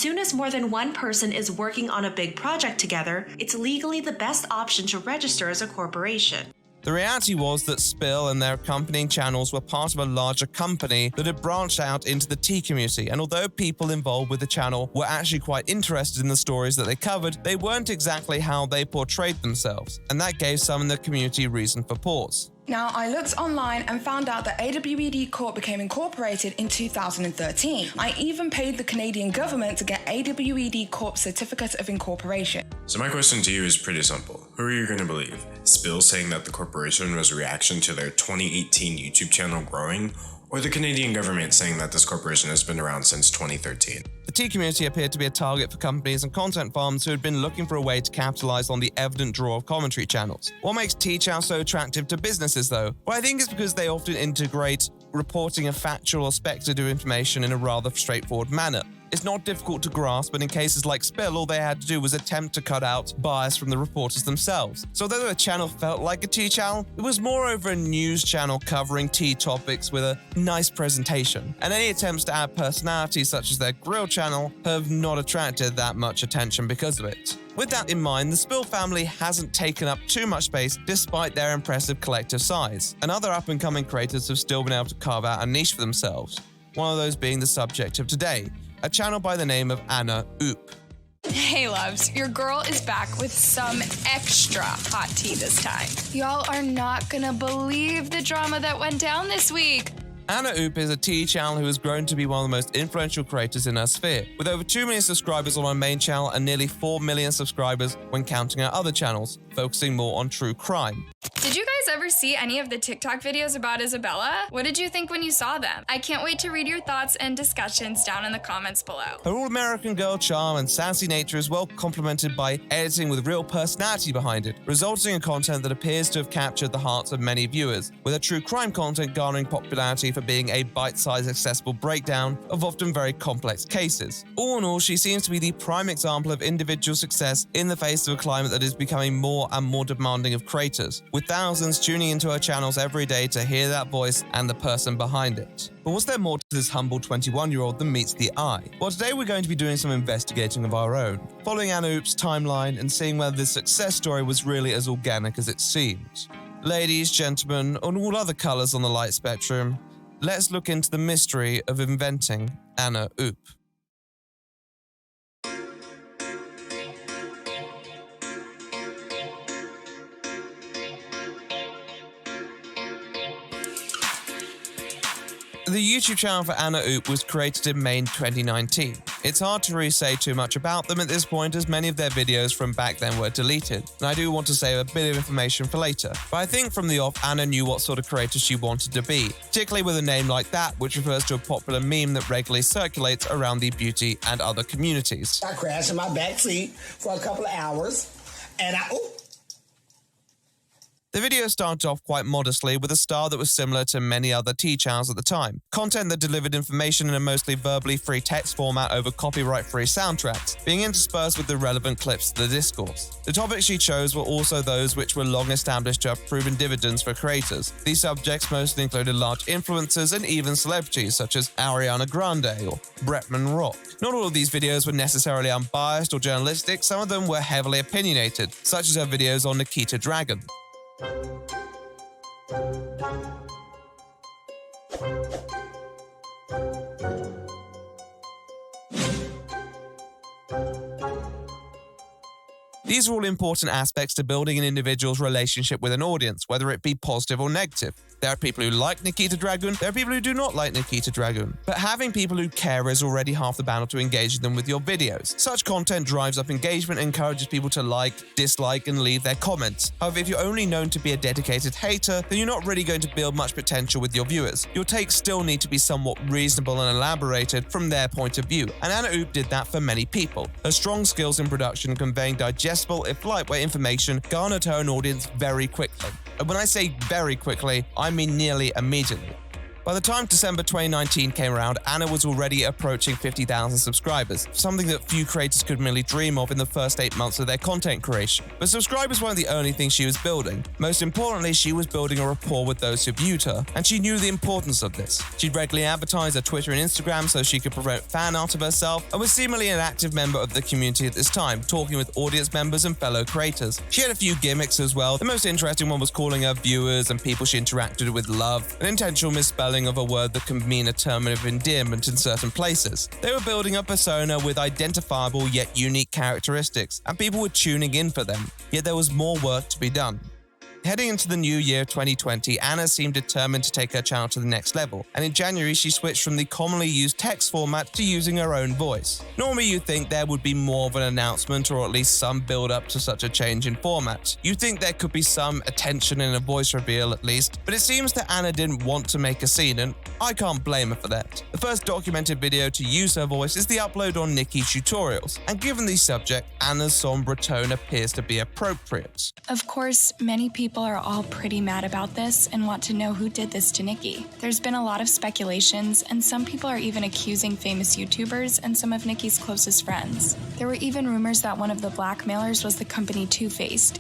soon as more than one person is working on a big project together, it's legally the best option to register as a corporation. The reality was that Spill and their accompanying channels were part of a larger company that had branched out into the tea community, and although people involved with the channel were actually quite interested in the stories that they covered, they weren't exactly how they portrayed themselves, and that gave some in the community reason for pause. Now, I looked online and found out that AWED Corp became incorporated in 2013. I even paid the Canadian government to get AWED Corp's certificate of incorporation. So my question to you is pretty simple. Who are you going to believe? Spill saying that the corporation was a reaction to their 2018 YouTube channel growing, or the Canadian government saying that this corporation has been around since 2013? The tea community appeared to be a target for companies and content farms who had been looking for a way to capitalize on the evident draw of commentary channels. What makes tea channels so attractive to businesses, though? Well, I think it's because they often integrate reporting of factual or speculative information in a rather straightforward manner. It's not difficult to grasp, but in cases like Spill, all they had to do was attempt to cut out bias from the reporters themselves. So although the channel felt like a tea channel, it was moreover a news channel covering tea topics with a nice presentation. And any attempts to add personality, such as their grill channel, have not attracted that much attention because of it. With that in mind, the Spill family hasn't taken up too much space despite their impressive collective size, and other up-and-coming creators have still been able to carve out a niche for themselves, one of those being the subject of today, a channel by the name of Anna Oop. Hey loves, your girl is back with some extra hot tea this time. Y'all are not gonna believe the drama that went down this week. Anna Oop is a tea channel who has grown to be one of the most influential creators in her sphere, with over 2 million subscribers on her main channel and nearly 4 million subscribers when counting her other channels, focusing more on true crime. Did you guys ever see any of the TikTok videos about Isabella? What did you think when you saw them? I can't wait to read your thoughts and discussions down in the comments below. Her all-American girl charm and sassy nature is well complemented by editing with real personality behind it, resulting in content that appears to have captured the hearts of many viewers, with her true crime content garnering popularity for being a bite-sized accessible breakdown of often very complex cases. All in all, she seems to be the prime example of individual success in the face of a climate that is becoming more and more demanding of creators, with thousands tuning into her channels every day to hear that voice and the person behind it. But was there more to this humble 21-year-old than meets the eye? Well, today we're going to be doing some investigating of our own, following Anna Oop's timeline and seeing whether this success story was really as organic as it seems. Ladies, gentlemen, and all other colors on the light spectrum, let's look into the mystery of inventing Anna Oop. The YouTube channel for Anna Oop was created in May 2019. It's hard to really say too much about them at this point, as many of their videos from back then were deleted, and I do want to save a bit of information for later. But I think from the off, Anna knew what sort of creator she wanted to be, particularly with a name like that, which refers to a popular meme that regularly circulates around the beauty and other communities. I crashed in my back seat for a couple of hours, and The video started off quite modestly with a style that was similar to many other tea channels at the time. Content that delivered information in a mostly verbally free text format over copyright-free soundtracks, being interspersed with the relevant clips to the discourse. The topics she chose were also those which were long established to have proven dividends for creators. These subjects mostly included large influencers and even celebrities such as Ariana Grande or Bretman Rock. Not all of these videos were necessarily unbiased or journalistic, some of them were heavily opinionated, such as her videos on Nikita Dragon. These are all important aspects to building an individual's relationship with an audience, whether it be positive or negative. There are people who like Nikita Dragon, there are people who do not like Nikita Dragon. But having people who care is already half the battle to engage them with your videos. Such content drives up engagement and encourages people to like, dislike, and leave their comments. However, if you're only known to be a dedicated hater, then you're not really going to build much potential with your viewers. Your takes still need to be somewhat reasonable and elaborated from their point of view, and Anna Oop did that for many people. Her strong skills in production and conveying digestible, if lightweight information garnered her an audience very quickly. And when I say very quickly, I mean nearly immediately. By the time December 2019 came around, Anna was already approaching 50,000 subscribers, something that few creators could merely dream of in the first 8 months of their content creation. But subscribers weren't the only thing she was building. Most importantly, she was building a rapport with those who viewed her, and she knew the importance of this. She'd regularly advertise her Twitter and Instagram so she could promote fan art of herself, and was seemingly an active member of the community at this time, talking with audience members and fellow creators. She had a few gimmicks as well. The most interesting one was calling her viewers and people she interacted with love, an intentional misspelling of a word that can mean a term of endearment in certain places. They were building a persona with identifiable yet unique characteristics, and people were tuning in for them, yet there was more work to be done. Heading into the new year 2020, Anna seemed determined to take her channel to the next level, and in January she switched from the commonly used text format to using her own voice. Normally you'd think there would be more of an announcement or at least some build-up to such a change in format. You'd think there could be some attention in a voice reveal at least, but it seems that Anna didn't want to make a scene, and I can't blame her for that. The first documented video to use her voice is the upload on Nikki's tutorials, and given the subject, Anna's somber tone appears to be appropriate. Of course, many people are all pretty mad about this and want to know who did this to Nikki. There's been a lot of speculations, and some people are even accusing famous YouTubers and some of Nikki's closest friends. There were even rumors that one of the blackmailers was the company Two-Faced,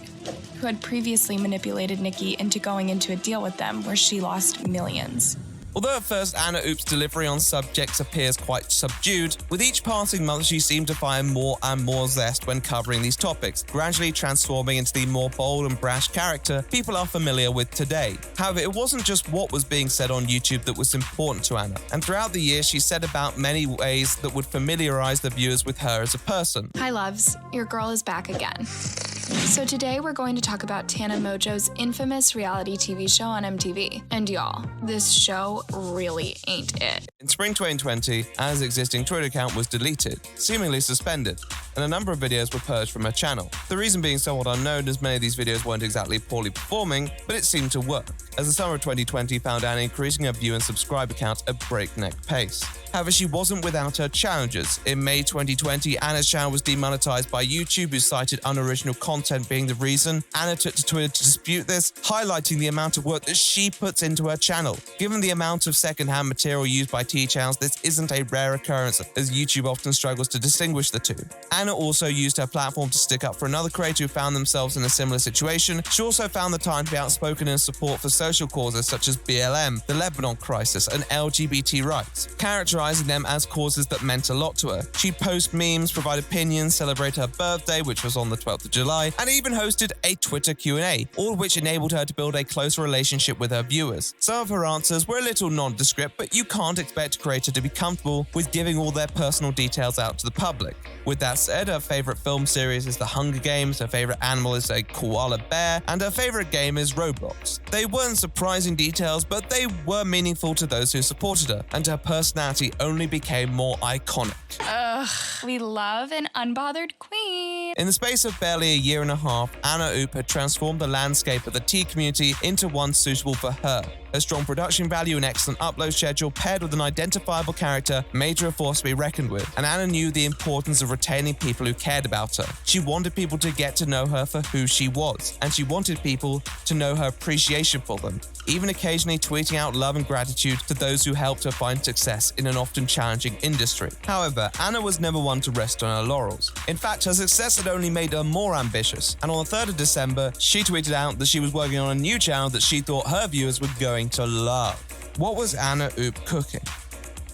who had previously manipulated Nikki into going into a deal with them where she lost millions. Although at first Anna Oop's delivery on subjects appears quite subdued, with each passing month she seemed to find more and more zest when covering these topics, gradually transforming into the more bold and brash character people are familiar with today. However, it wasn't just what was being said on YouTube that was important to Anna, and throughout the year she set about many ways that would familiarize the viewers with her as a person. Hi loves, your girl is back again. So today we're going to talk about Tana Mongeau's infamous reality TV show on MTV. And y'all, this show really ain't it. In spring 2020, Anna's existing Twitter account was deleted, seemingly suspended, and a number of videos were purged from her channel. The reason being somewhat unknown, as many of these videos weren't exactly poorly performing, but it seemed to work, as the summer of 2020 found Anna increasing her view and subscriber count at breakneck pace. However, she wasn't without her challenges. In May 2020, Anna's channel was demonetized by YouTube, who cited unoriginal content being the reason. Anna took to Twitter to dispute this, highlighting the amount of work that she puts into her channel. Given the amount of secondhand material used by T-channels, this isn't a rare occurrence, as YouTube often struggles to distinguish the two. Anna also used her platform to stick up for another creator who found themselves in a similar situation. She also found the time to be outspoken in support for social causes such as BLM, the Lebanon crisis, and LGBT rights, characterizing them as causes that meant a lot to her. She'd post memes, provide opinions, celebrate her birthday, which was on the 12th of July, and even hosted a Twitter Q&A, all of which enabled her to build a closer relationship with her viewers. Some of her answers were a little nondescript, but you can't expect a creator to be comfortable with giving all their personal details out to the public. With that said, her favorite film series is The Hunger Games, her favorite animal is a koala bear, and her favorite game is Roblox. They weren't surprising details, but they were meaningful to those who supported her, and her personality only became more iconic. Ugh, we love an unbothered queen. In the space of barely a year and a half, Anna Oop had transformed the landscape of the tea community into one suitable for her. Her strong production value and excellent upload schedule, paired with an identifiable character, made her a force to be reckoned with, and Anna knew the importance of retaining people who cared about her. She wanted people to get to know her for who she was, and she wanted people to know her appreciation for them, even occasionally tweeting out love and gratitude to those who helped her find success in an often challenging industry. However, Anna was never one to rest on her laurels. In fact, her success had only made her more ambitious, and on the 3rd of December, she tweeted out that she was working on a new channel that she thought her viewers were going to love. What was Anna Oop cooking?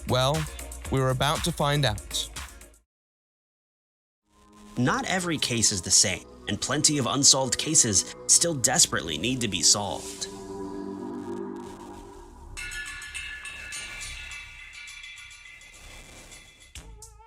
Well, we were about to find out. Not every case is the same, and plenty of unsolved cases still desperately need to be solved.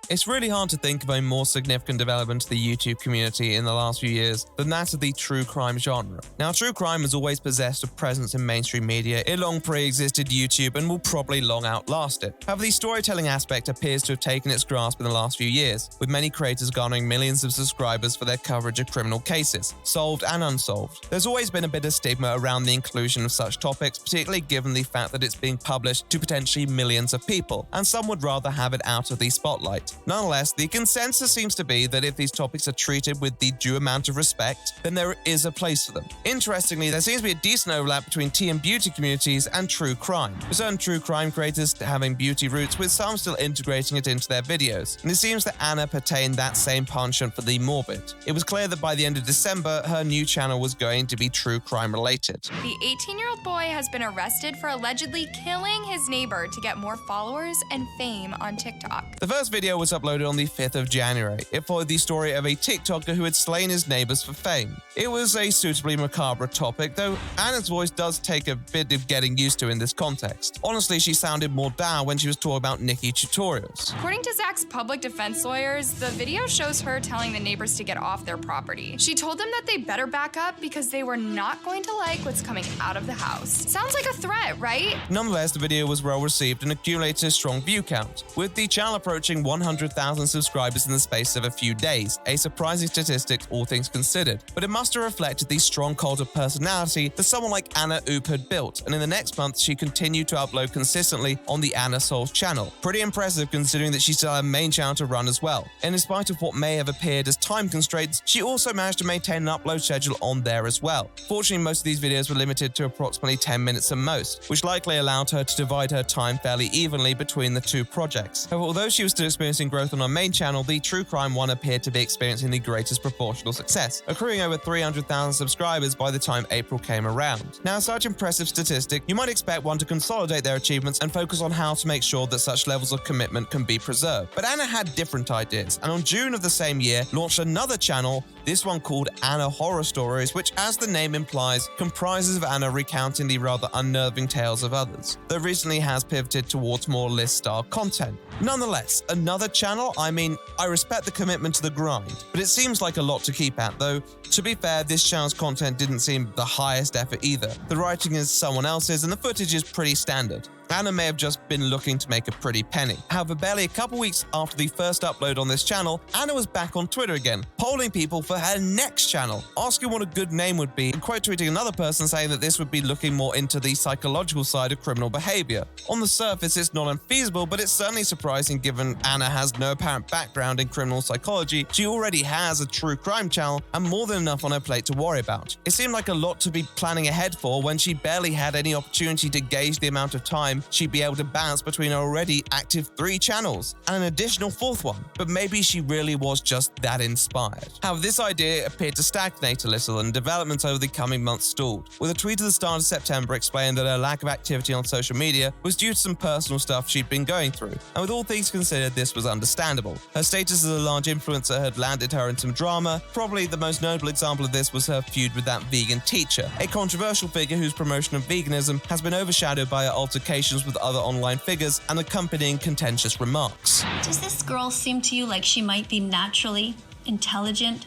It's really hard to think of a more significant development to the YouTube community in the last few years than that of the true crime genre. Now, true crime has always possessed a presence in mainstream media. It long pre-existed YouTube and will probably long outlast it. However, the storytelling aspect appears to have taken its grasp in the last few years, with many creators garnering millions of subscribers for their coverage of criminal cases, solved and unsolved. There's always been a bit of stigma around the inclusion of such topics, particularly given the fact that it's being published to potentially millions of people, and some would rather have it out of the spotlight. Nonetheless, the consensus seems to be that if these topics are treated with the due amount of respect, then there is a place for them. Interestingly, there seems to be a decent overlap between tea and beauty communities and true crime, with certain true crime creators having beauty roots, with some still integrating it into their videos. And it seems that Anna pertained that same penchant for the morbid. It was clear that by the end of December, her new channel was going to be true crime related. The 18-year-old boy has been arrested for allegedly killing his neighbor to get more followers and fame on TikTok. The first video was uploaded on the 5th of January. It followed the story of a TikToker who had slain his neighbors for fame. It was a suitably macabre topic, though Anna's voice does take a bit of getting used to in this context. Honestly, she sounded more down when she was talking about Nikki tutorials. According to Zach's public defense lawyers, the video shows her telling the neighbors to get off their property. She told them that they better back up because they were not going to like what's coming out of the house. Sounds like a threat, right? Nonetheless, the video was well received and accumulated a strong view count, with the channel approaching 100,000 subscribers in the space of a few days, a surprising statistic all things considered. But it must have reflected the strong cult of personality that someone like Anna Oop had built, and in the next month she continued to upload consistently on the Anna Souls channel. Pretty impressive considering that she still had a main channel to run as well. And in spite of what may have appeared as time constraints, she also managed to maintain an upload schedule on there as well. Fortunately, most of these videos were limited to approximately 10 minutes at most, which likely allowed her to divide her time fairly evenly between the two projects. However, although she was still experiencing growth on her main channel, the true crime one appeared to be experiencing the greatest proportional success, accruing over 300,000 subscribers by the time April came around. Now, such impressive statistic, you might expect one to consolidate their achievements and focus on how to make sure that such levels of commitment can be preserved. But Anna had different ideas, and on June of the same year, launched another channel, this one called Anna Horror Stories, which, as the name implies, comprises of Anna recounting the rather unnerving tales of others, though recently has pivoted towards more list-style content. Nonetheless, another channel? I mean, I respect the commitment to the grind, but it seems like a lot to keep at, though. To be fair, this channel's content didn't seem the highest effort either. The writing is someone else's and the footage is pretty standard. Anna may have just been looking to make a pretty penny. However, barely a couple weeks after the first upload on this channel, Anna was back on Twitter again, polling people for her next channel, asking what a good name would be, and quote tweeting another person saying that this would be looking more into the psychological side of criminal behavior. On the surface, it's not unfeasible, but it's certainly surprising given Anna has no apparent background in criminal psychology. She already has a true crime channel and more than enough on her plate to worry about. It seemed like a lot to be planning ahead for when she barely had any opportunity to gauge the amount of time she'd be able to bounce between her already active 3 channels and an additional 4th one. But maybe she really was just that inspired. However, this idea appeared to stagnate a little and developments over the coming months stalled, with a tweet at the start of September explaining that her lack of activity on social media was due to some personal stuff she'd been going through. And with all things considered, this was understandable. Her status as a large influencer had landed her in some drama. Probably the most notable example of this was her feud with that vegan teacher, a controversial figure whose promotion of veganism has been overshadowed by her altercations with other online figures and accompanying contentious remarks. Does this girl seem to you like she might be naturally intelligent,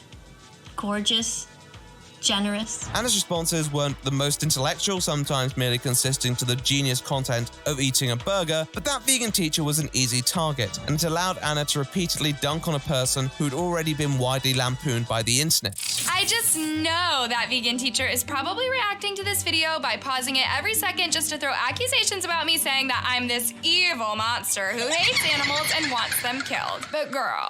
gorgeous, generous? Anna's responses weren't the most intellectual, sometimes merely consisting to the genius content of eating a burger, but that vegan teacher was an easy target, and it allowed Anna to repeatedly dunk on a person who'd already been widely lampooned by the internet. I just know that vegan teacher is probably reacting to this video by pausing it every second just to throw accusations about me saying that I'm this evil monster who hates animals and wants them killed. But girl,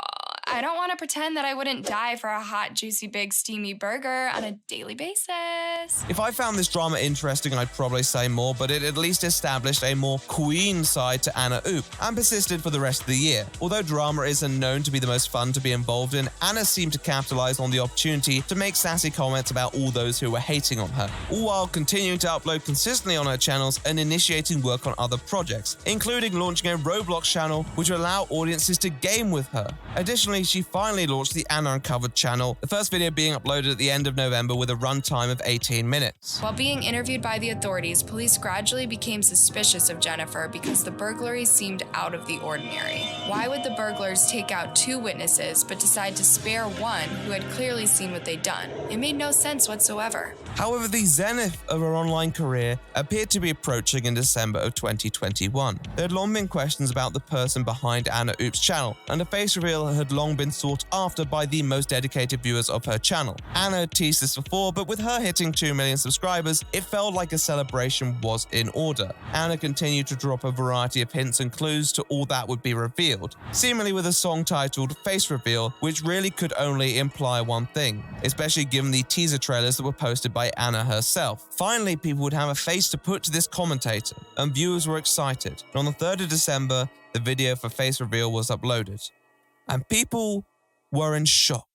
I don't want to pretend that I wouldn't die for a hot, juicy, big, steamy burger on a daily basis. If I found this drama interesting, I'd probably say more, but it at least established a more queen side to Anna Oop and persisted for the rest of the year. Although drama isn't known to be the most fun to be involved in, Anna seemed to capitalize on the opportunity to make sassy comments about all those who were hating on her, all while continuing to upload consistently on her channels and initiating work on other projects, including launching a Roblox channel which would allow audiences to game with her. Additionally, she finally launched the Anna Uncovered channel, the first video being uploaded at the end of November with a runtime of 18 minutes. While being interviewed by the authorities, police gradually became suspicious of Jennifer because the burglary seemed out of the ordinary. Why would the burglars take out 2 witnesses but decide to spare one who had clearly seen what they'd done? It made no sense whatsoever. However, the zenith of her online career appeared to be approaching in December of 2021. There had long been questions about the person behind Anna Oop's channel, and a face reveal had long long been sought after by the most dedicated viewers of her channel. Anna had teased this before, but with her hitting 2 million subscribers, it felt like a celebration was in order. Anna continued to drop a variety of hints and clues to all that would be revealed, seemingly with a song titled Face Reveal, which really could only imply one thing, especially given the teaser trailers that were posted by Anna herself. Finally, people would have a face to put to this commentator, and viewers were excited. And on the 3rd of December, the video for Face Reveal was uploaded, and people were in shock.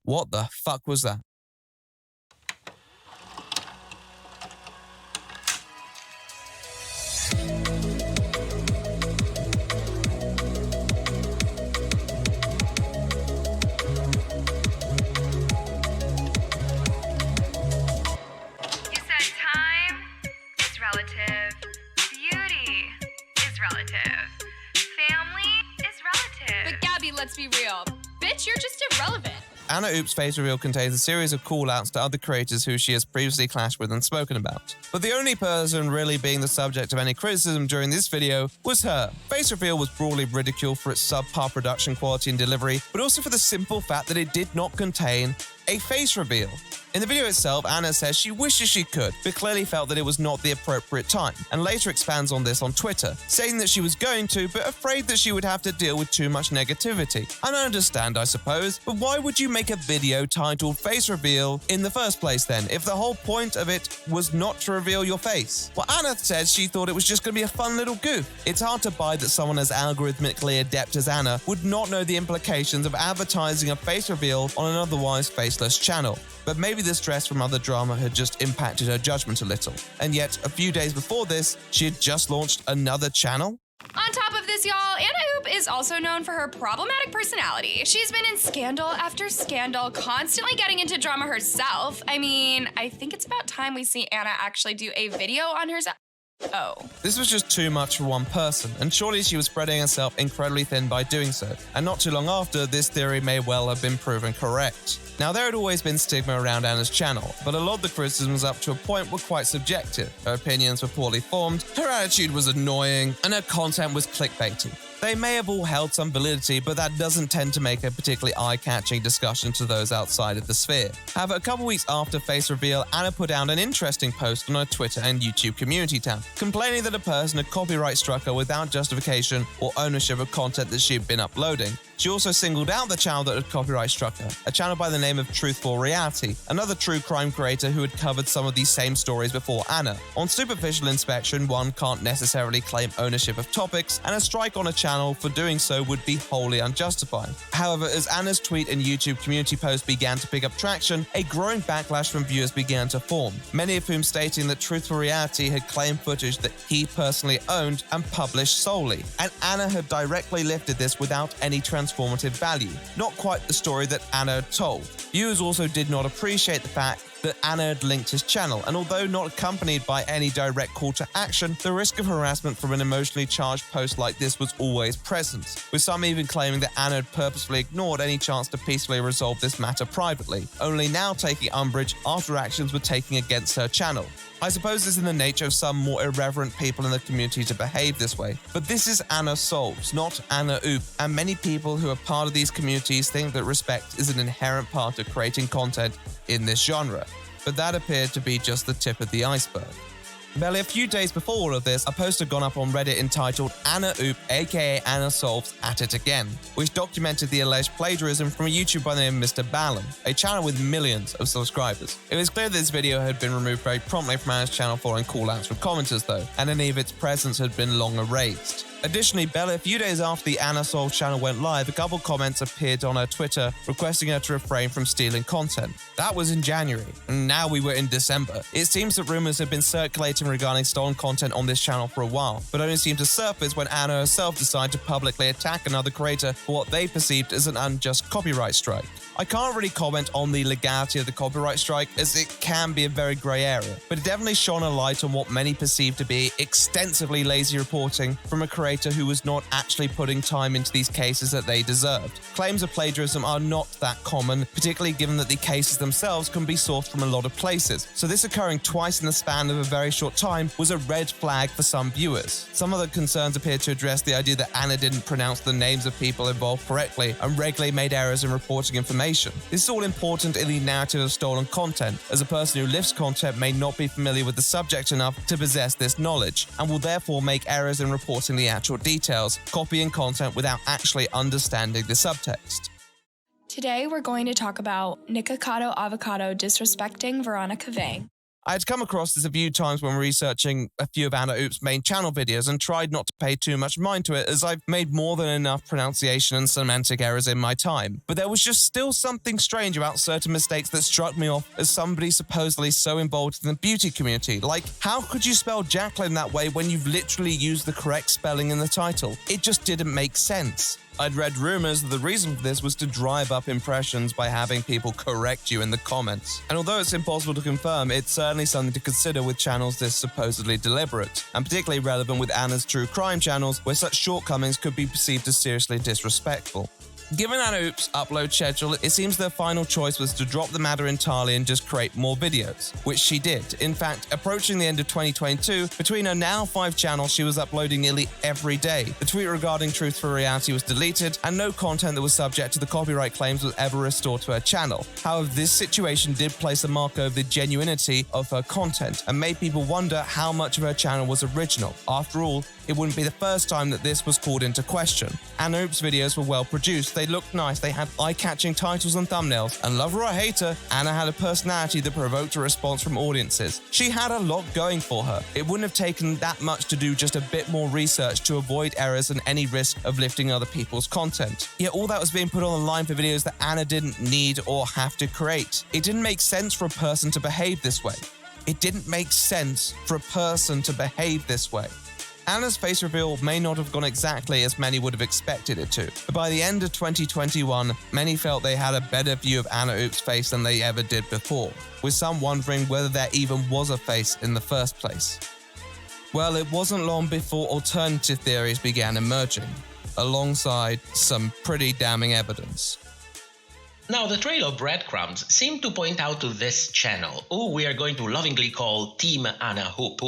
What the fuck was that? Let's be real. Bitch, you're just irrelevant. Anna Oop's Face Reveal contains a series of call-outs to other creators who she has previously clashed with and spoken about. But the only person really being the subject of any criticism during this video was her. Face Reveal was broadly ridiculed for its subpar production quality and delivery, but also for the simple fact that it did not contain a face reveal. In the video itself, Anna says she wishes she could, but clearly felt that it was not the appropriate time, and later expands on this on Twitter, saying that she was going to, but afraid that she would have to deal with too much negativity. And I understand, I suppose, but why would you make a video titled Face Reveal in the first place then, if the whole point of it was not to reveal your face? Well, Anna said she thought it was just going to be a fun little goof. It's hard to buy that someone as algorithmically adept as Anna would not know the implications of advertising a face reveal on an otherwise faceless channel. But maybe the stress from other drama had just impacted her judgment a little. And yet, a few days before this, she had just launched another channel? On top of this, y'all, Anna Oop is also known for her problematic personality. She's been in scandal after scandal, constantly getting into drama herself. I mean, I think it's about time we see Anna actually do a video on herself. Oh. This was just too much for one person, and surely she was spreading herself incredibly thin by doing so. And not too long after, this theory may well have been proven correct. Now, there had always been stigma around Anna's channel, but a lot of the criticisms up to a point were quite subjective. Her opinions were poorly formed, her attitude was annoying, and her content was clickbaity. They may have all held some validity, but that doesn't tend to make a particularly eye-catching discussion to those outside of the sphere. However, a couple weeks after Face Reveal, Anna put out an interesting post on her Twitter and YouTube community tab, complaining that a person had copyright struck her without justification or ownership of content that she'd been uploading. She also singled out the channel that had copyright struck her, a channel by the name of Truthful Reality, another true crime creator who had covered some of these same stories before Anna. On superficial inspection, one can't necessarily claim ownership of topics, and a strike on a channel for doing so would be wholly unjustified. However, as Anna's tweet and YouTube community post began to pick up traction, a growing backlash from viewers began to form, many of whom stating that Truthful Reality had claimed footage that he personally owned and published solely, and Anna had directly lifted this without any transformative value. Not quite the story that Anna had told. Viewers also did not appreciate the fact that Anna had linked his channel, and although not accompanied by any direct call to action, the risk of harassment from an emotionally charged post like this was always present, with some even claiming that Anna had purposefully ignored any chance to peacefully resolve this matter privately, only now taking umbrage after actions were taken against her channel. I suppose it's in the nature of some more irreverent people in the community to behave this way, but this is Anna Solves, not Anna Oop, and many people who are part of these communities think that respect is an inherent part of creating content in this genre, but that appeared to be just the tip of the iceberg. Barely a few days before all of this, a post had gone up on Reddit entitled Anna Oop aka Anna Solves At It Again, which documented the alleged plagiarism from a YouTuber by the name of Mr. Ballum, a channel with millions of subscribers. It was clear that this video had been removed very promptly from Anna's channel following call-outs from commenters though, and any of its presence had been long erased. Additionally, barely a few days after the Anna Solves channel went live, a couple comments appeared on her Twitter requesting her to refrain from stealing content. That was in January, and now we were in December. It seems that rumors had been circulated spoken regarding stolen content on this channel for a while, but only seemed to surface when Anna herself decided to publicly attack another creator for what they perceived as an unjust copyright strike. I can't really comment on the legality of the copyright strike, as it can be a very grey area, but it definitely shone a light on what many perceive to be extensively lazy reporting from a creator who was not actually putting time into these cases that they deserved. Claims of plagiarism are not that common, particularly given that the cases themselves can be sourced from a lot of places, so this occurring twice in the span of a very short time was a red flag for some viewers. Some of the concerns appear to address the idea that Anna didn't pronounce the names of people involved correctly and regularly made errors in reporting information. This is all important in the narrative of stolen content, as a person who lifts content may not be familiar with the subject enough to possess this knowledge, and will therefore make errors in reporting the actual details, copying content without actually understanding the subtext. Today, we're going to talk about Nikocado Avocado disrespecting Veronica Vang. I had come across this a few times when researching a few of Anna Oop's main channel videos and tried not to pay too much mind to it, as I've made more than enough pronunciation and semantic errors in my time. But there was just still something strange about certain mistakes that struck me off as somebody supposedly so involved in the beauty community. Like, how could you spell Jacqueline that way when you've literally used the correct spelling in the title? It just didn't make sense. I'd read rumors that the reason for this was to drive up impressions by having people correct you in the comments. And although it's impossible to confirm, it's certainly something to consider with channels this supposedly deliberate, and particularly relevant with Anna's true crime channels, where such shortcomings could be perceived as seriously disrespectful. Given Anna Oop's upload schedule, it seems their final choice was to drop the matter entirely and just create more videos, which she did. In fact, approaching the end of 2022, between her now 5 channels, she was uploading nearly every day. The tweet regarding Truth for Reality was deleted, and no content that was subject to the copyright claims was ever restored to her channel. However, this situation did place a mark over the genuinity of her content, and made people wonder how much of her channel was original. After all, it wouldn't be the first time that this was called into question. Anna Oop's videos were well produced, they looked nice, they had eye-catching titles and thumbnails, and love her or hate her, Anna had a personality that provoked a response from audiences. She had a lot going for her. It wouldn't have taken that much to do just a bit more research to avoid errors and any risk of lifting other people's content. Yet all that was being put on the line for videos that Anna didn't need or have to create. It didn't make sense for a person to behave this way. It didn't make sense for a person to behave this way. Anna's face reveal may not have gone exactly as many would have expected it to, but by the end of 2021, many felt they had a better view of Anna Oop's face than they ever did before, with some wondering whether there even was a face in the first place. Well, it wasn't long before alternative theories began emerging, alongside some pretty damning evidence. Now, the trail of breadcrumbs seem to point out to this channel, who we are going to lovingly call Team Anna Hoop.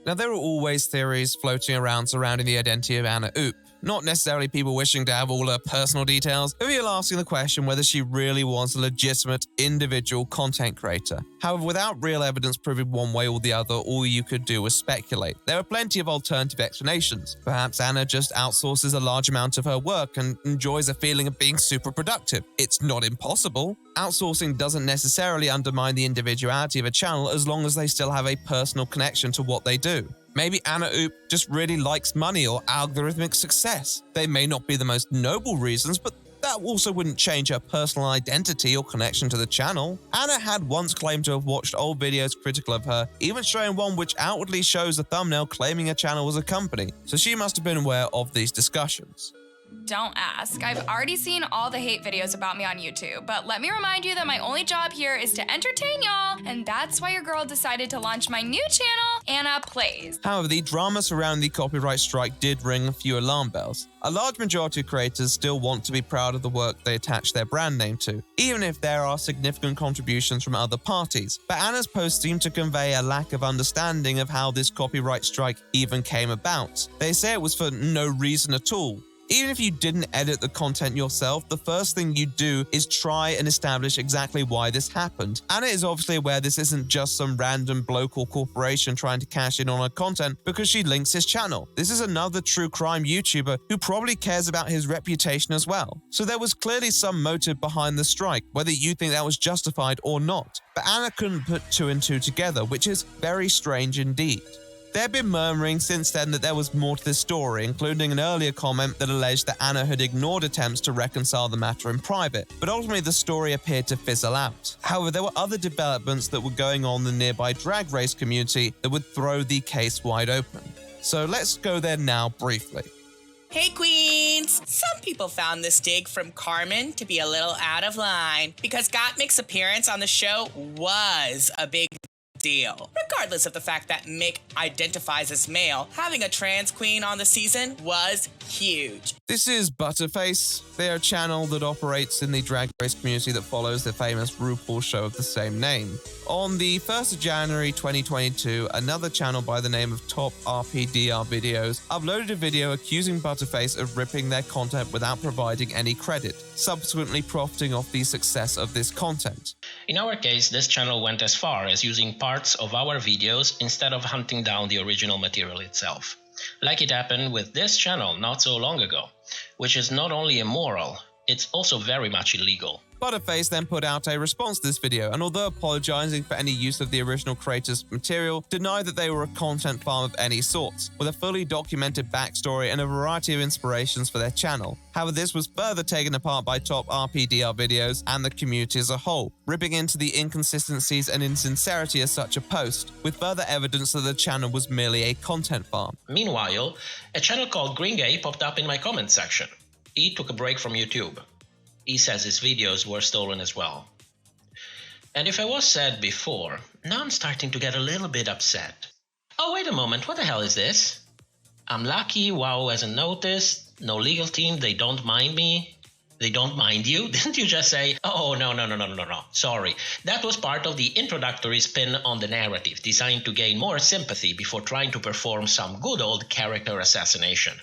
Now, there are always theories floating around surrounding the identity of Anna Oop. Not necessarily people wishing to have all her personal details, but people asking the question whether she really was a legitimate individual content creator. However, without real evidence proving one way or the other, all you could do was speculate. There are plenty of alternative explanations. Perhaps Anna just outsources a large amount of her work and enjoys a feeling of being super productive. It's not impossible. Outsourcing doesn't necessarily undermine the individuality of a channel as long as they still have a personal connection to what they do. Maybe Anna Oop just really likes money or algorithmic success. They may not be the most noble reasons, but that also wouldn't change her personal identity or connection to the channel. Anna had once claimed to have watched old videos critical of her, even showing one which outwardly shows a thumbnail claiming her channel was a company, so she must have been aware of these discussions. Don't ask. I've already seen all the hate videos about me on YouTube, but let me remind you that my only job here is to entertain y'all, and that's why your girl decided to launch my new channel, Anna Plays. However, the drama surrounding the copyright strike did ring a few alarm bells. A large majority of creators still want to be proud of the work they attach their brand name to, even if there are significant contributions from other parties. But Anna's posts seem to convey a lack of understanding of how this copyright strike even came about. They say it was for no reason at all. Even if you didn't edit the content yourself, the first thing you do is try and establish exactly why this happened. Anna is obviously aware this isn't just some random bloke or corporation trying to cash in on her content because she links his channel. This is another true crime YouTuber who probably cares about his reputation as well. So there was clearly some motive behind the strike, whether you think that was justified or not. But Anna couldn't put 2 and 2 together, which is very strange indeed. There have been murmuring since then that there was more to this story, including an earlier comment that alleged that Anna had ignored attempts to reconcile the matter in private, but ultimately the story appeared to fizzle out. However, there were other developments that were going on in the nearby drag race community that would throw the case wide open. So let's go there now briefly. Hey Queens! Some people found this dig from Carmen to be a little out of line because Gottmik's appearance on the show was a big deal. Regardless of the fact that Mick identifies as male, having a trans queen on the season was huge. This is Butterface. They're a channel that operates in the drag race community that follows the famous RuPaul show of the same name. On the 1st of January 2022, another channel by the name of Top RPDR Videos uploaded a video accusing Butterface of ripping their content without providing any credit, subsequently profiting off the success of this content. In our case, this channel went as far as using parts of our videos instead of hunting down the original material itself. Like it happened with this channel not so long ago, which is not only immoral, it's also very much illegal. Butterface then put out a response to this video, and although apologizing for any use of the original creators' material, denied that they were a content farm of any sorts, with a fully documented backstory and a variety of inspirations for their channel. However, this was further taken apart by Top RPDR Videos and the community as a whole, ripping into the inconsistencies and insincerity of such a post, with further evidence that the channel was merely a content farm. Meanwhile, a channel called Green Gay popped up in my comment section. He took a break from YouTube. He says his videos were stolen as well. And if I was sad before, now I'm starting to get a little bit upset. Oh, wait a moment, what the hell is this? I'm lucky, WoW hasn't noticed, no legal team, they don't mind me. They don't mind you? Didn't you just say, oh, no, sorry. That was part of the introductory spin on the narrative, designed to gain more sympathy before trying to perform some good old character assassination.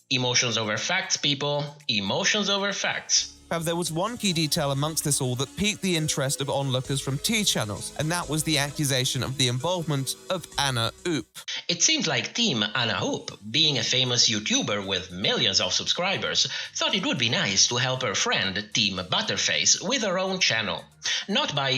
Emotions over facts, people. Emotions over facts. However, there was one key detail amongst this all that piqued the interest of onlookers from T channels, and that was the accusation of the involvement of Anna Oop. It seems like Team Anna Oop, being a famous YouTuber with millions of subscribers, thought it would be nice to help her friend, Team Butterface, with her own channel. Not by,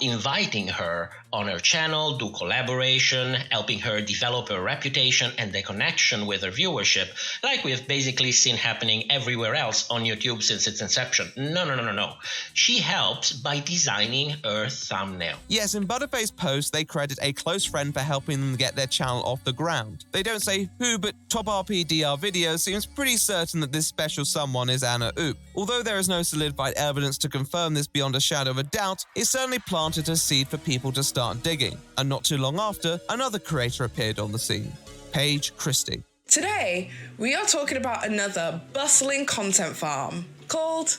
inviting her on her channel, do collaboration, helping her develop her reputation and the connection with her viewership, like we've basically seen happening everywhere else on YouTube since its inception. No. She helped by designing her thumbnail. Yes, in Butterface's post, they credit a close friend for helping them get their channel off the ground. They don't say who, but Top RPDR Videos seems pretty certain that this special someone is Anna Oop. Although there is no solidified evidence to confirm this beyond a shadow of a doubt, it certainly planted a seed for people to start digging. And not too long after, another creator appeared on the scene, Paige Christie. Today, we are talking about another bustling content farm called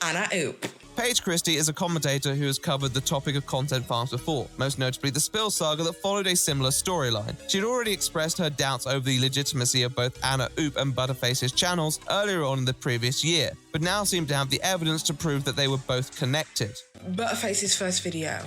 Anna Oop. Paige Christie is a commentator who has covered the topic of content farms before, most notably the Spill saga that followed a similar storyline. She had already expressed her doubts over the legitimacy of both Anna Oop and Butterface's channels earlier on in the previous year, but now seemed to have the evidence to prove that they were both connected. Butterface's first video,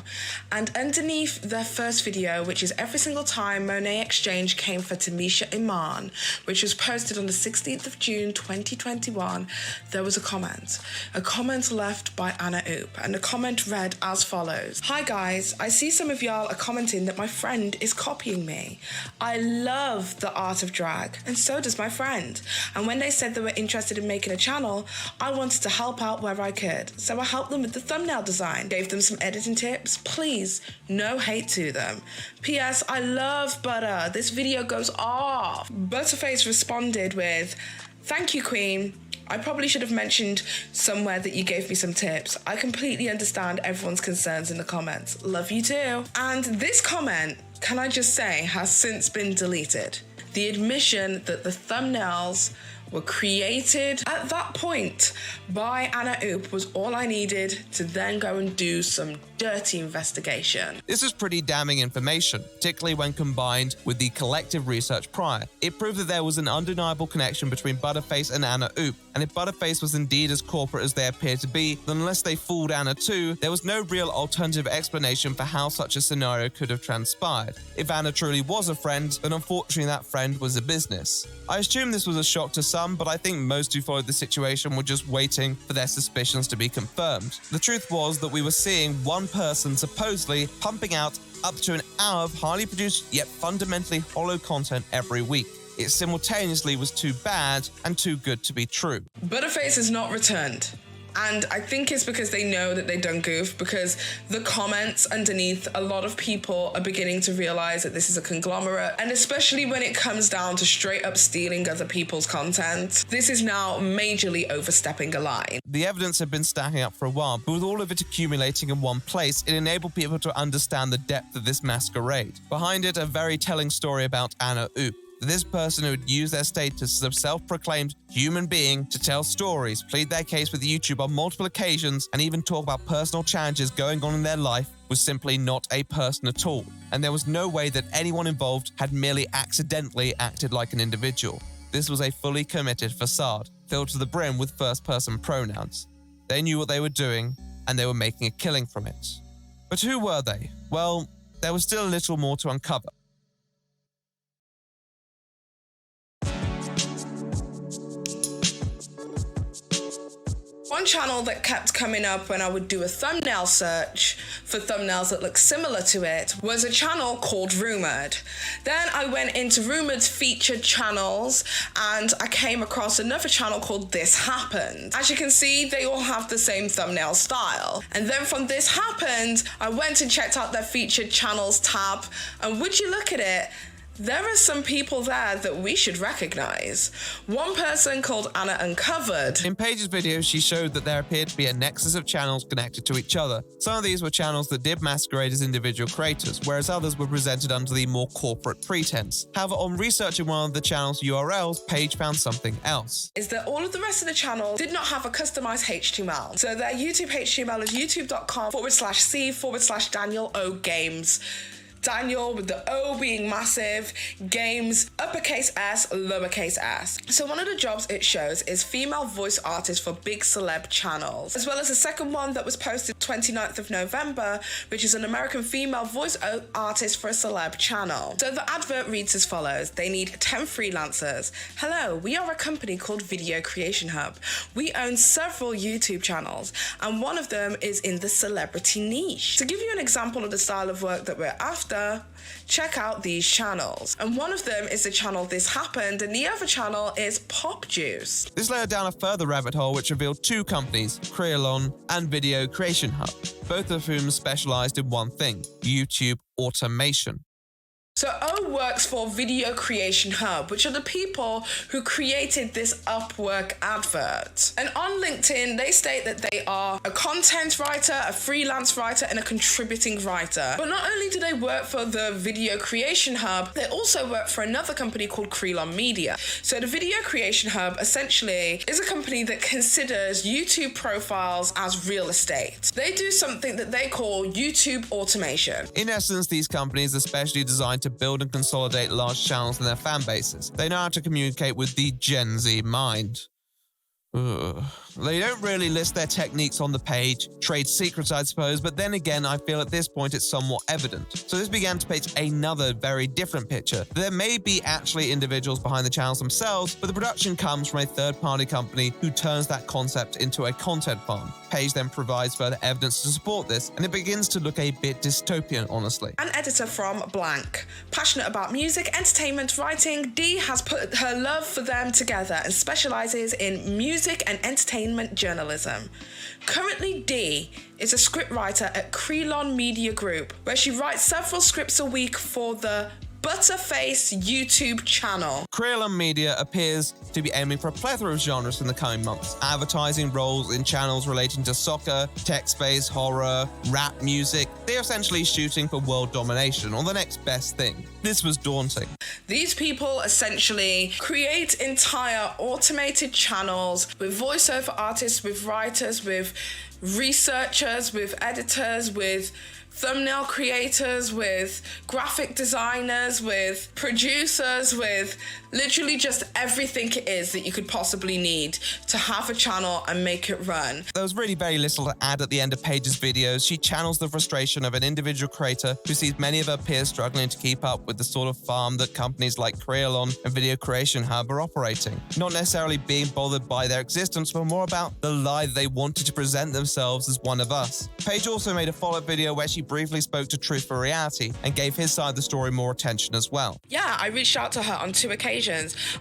and underneath their first video, which is every single time Monet Exchange came for Tamisha Iman, which was posted on the 16th of June 2021, there was a comment left by Anna Oop, and the comment read as follows: "Hi guys, I see some of y'all are commenting that my friend is copying me. I love the art of drag, and so does my friend, and when they said they were interested in making a channel, I wanted to help out where I could, so I helped them with the thumbnail design, gave them some editing tips. Please, no hate to them. P.S. I love Butter. This video goes off." Butterface responded with, "Thank you, Queen. I probably should have mentioned somewhere that you gave me some tips. I completely understand everyone's concerns in the comments. Love you too." And this comment, can I just say, has since been deleted. The admission that the thumbnails were created at that point by Anna Oop was all I needed to then go and do some dirty investigation. This is pretty damning information, particularly when combined with the collective research prior. It proved that there was an undeniable connection between Butterface and Anna Oop, and if Butterface was indeed as corporate as they appear to be, then unless they fooled Anna too, there was no real alternative explanation for how such a scenario could have transpired. If Anna truly was a friend, then unfortunately that friend was a business. I assume this was a shock to some, but I think most who followed the situation were just waiting for their suspicions to be confirmed. The truth was that we were seeing one person supposedly pumping out up to an hour of highly produced yet fundamentally hollow content every week. It simultaneously was too bad and too good to be true. Butterface is not returned. And I think it's because they know that they done goof, because the comments underneath, a lot of people are beginning to realize that this is a conglomerate. And especially when it comes down to straight up stealing other people's content, this is now majorly overstepping a line. The evidence had been stacking up for a while, but with all of it accumulating in one place, it enabled people to understand the depth of this masquerade. Behind it, a very telling story about Anna Oop. This person who had used their status as a self-proclaimed human being to tell stories, plead their case with YouTube on multiple occasions, and even talk about personal challenges going on in their life was simply not a person at all. And there was no way that anyone involved had merely accidentally acted like an individual. This was a fully committed facade, filled to the brim with first-person pronouns. They knew what they were doing, and they were making a killing from it. But who were they? Well, there was still a little more to uncover. One channel that kept coming up when I would do a thumbnail search for thumbnails that look similar to it was a channel called Rumored. Then I went into Rumored's featured channels and I came across another channel called This Happened. As you can see, they all have the same thumbnail style. And then from This Happened, I went and checked out their featured channels tab, and would you look at it, there are some people there that we should recognize. One person called Anna Uncovered. In Paige's video, she showed that there appeared to be a nexus of channels connected to each other. Some of these were channels that did masquerade as individual creators, whereas others were presented under the more corporate pretense. However, on researching one of the channel's URLs, Paige found something else. Is that all of the rest of the channel did not have a customized HTML. So their YouTube HTML is youtube.com/c/Daniel O Games. Daniel with the O being massive, Games, uppercase S, lowercase s. So one of the jobs it shows is female voice artist for big celeb channels, as well as the second one that was posted 29th of November, which is an American female voice artist for a celeb channel. So the advert reads as follows. They need 10 freelancers. Hello, we are a company called Video Creation Hub. We own several YouTube channels, and one of them is in the celebrity niche. To give you an example of the style of work that we're after, check out these channels. And one of them is the channel This Happened, and the other channel is Pop Juice. This led down a further rabbit hole which revealed two companies, Creolon and Video Creation Hub, both of whom specialized in one thing, YouTube automation. So O works for Video Creation Hub, which are the people who created this Upwork advert. And on LinkedIn, they state that they are a content writer, a freelance writer, and a contributing writer. But not only do they work for the Video Creation Hub, they also work for another company called Creolon Media. So the Video Creation Hub essentially is a company that considers YouTube profiles as real estate. They do something that they call YouTube automation. In essence, these companies are specially designed to build and consolidate large channels in their fan bases. They know how to communicate with the Gen Z mind. Ugh. They don't really list their techniques on the page, trade secrets I suppose, but then again I feel at this point it's somewhat evident. So this began to paint another very different picture. There may be actually individuals behind the channels themselves, but the production comes from a third-party company who turns that concept into a content farm. Page then provides further evidence to support this, and it begins to look a bit dystopian, honestly. An editor from Blank. Passionate about music, entertainment, writing, Dee has put her love for them together and specializes in music and entertainment journalism. Currently, Dee is a scriptwriter at Creolon Media Group, where she writes several scripts a week for the Butterface YouTube channel. Creolon Media appears to be aiming for a plethora of genres in the coming months, advertising roles in channels relating to soccer, tech-based horror, rap music. They're essentially shooting for world domination, or the next best thing. This was daunting. These people essentially create entire automated channels with voiceover artists, with writers, with researchers, with editors, with thumbnail creators, with graphic designers, with producers, with Literally just everything it is that you could possibly need to have a channel and make it run. There was really very little to add at the end of Paige's videos. She channels the frustration of an individual creator who sees many of her peers struggling to keep up with the sort of farm that companies like Crealon and Video Creation Hub are operating. Not necessarily being bothered by their existence, but more about the lie that they wanted to present themselves as one of us. Paige also made a follow-up video where she briefly spoke to Truth for Reality and gave his side of the story more attention as well. Yeah, I reached out to her on 2 occasions.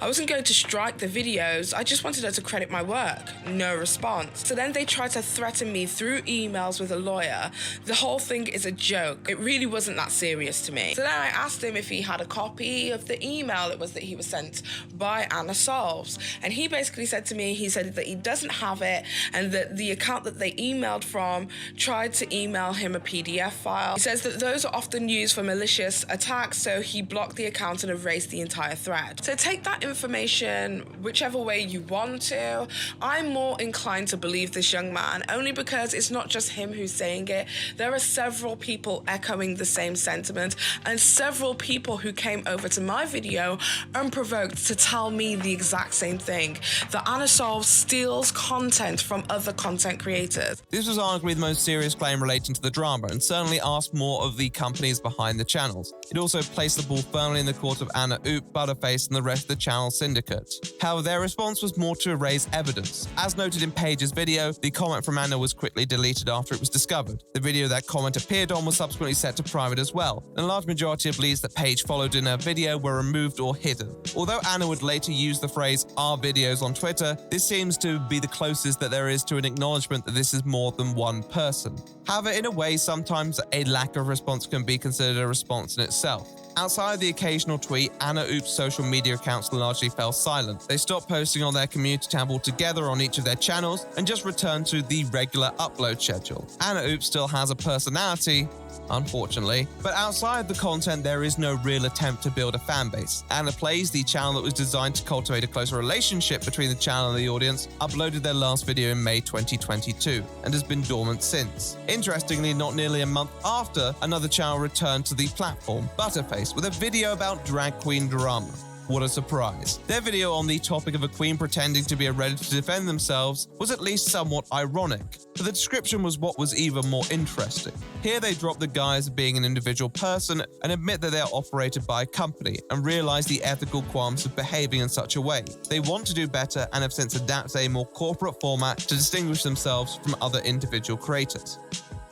I wasn't going to strike the videos, I just wanted her to credit my work. No response. So then they tried to threaten me through emails with a lawyer. The whole thing is a joke. It really wasn't that serious to me. So then I asked him if he had a copy of the email it was that he was sent by Anna Solves. And he basically said to me, he said that he doesn't have it and that the account that they emailed from tried to email him a PDF file. He says that those are often used for malicious attacks, so he blocked the account and erased the entire thread. So take that information whichever way you want to. I'm more inclined to believe this young man, only because it's not just him who's saying it. There are several people echoing the same sentiment, and several people who came over to my video unprovoked to tell me the exact same thing, that Anna Solves steals content from other content creators. This was arguably the most serious claim relating to the drama, and certainly asked more of the companies behind the channels. It also placed the ball firmly in the court of Anna Oop, Butterface, and the rest of the channel syndicate. However, their response was more to erase evidence. As noted in Paige's video, the comment from Anna was quickly deleted after it was discovered. The video that comment appeared on was subsequently set to private as well, and a large majority of leads that Paige followed in her video were removed or hidden. Although Anna would later use the phrase "our videos" on Twitter, this seems to be the closest that there is to an acknowledgement that this is more than one person. However, in a way, sometimes a lack of response can be considered a response in itself. Outside of the occasional tweet, Anna Oop's social media accounts largely fell silent. They stopped posting on their community tab altogether on each of their channels and just returned to the regular upload schedule. Anna Oop still has a personality, unfortunately, but outside the content there is no real attempt to build a fan base. Anna Plays, the channel that was designed to cultivate a closer relationship between the channel and the audience, uploaded their last video in May 2022 and has been dormant since. Interestingly, not nearly a month after, another channel returned to the platform, Butterface, with a video about drag queen drama. What a surprise. Their video on the topic of a queen pretending to be a Reddit to defend themselves was at least somewhat ironic, but the description was what was even more interesting. Here they drop the guise of being an individual person and admit that they are operated by a company and realize the ethical qualms of behaving in such a way. They want to do better and have since adapted a more corporate format to distinguish themselves from other individual creators.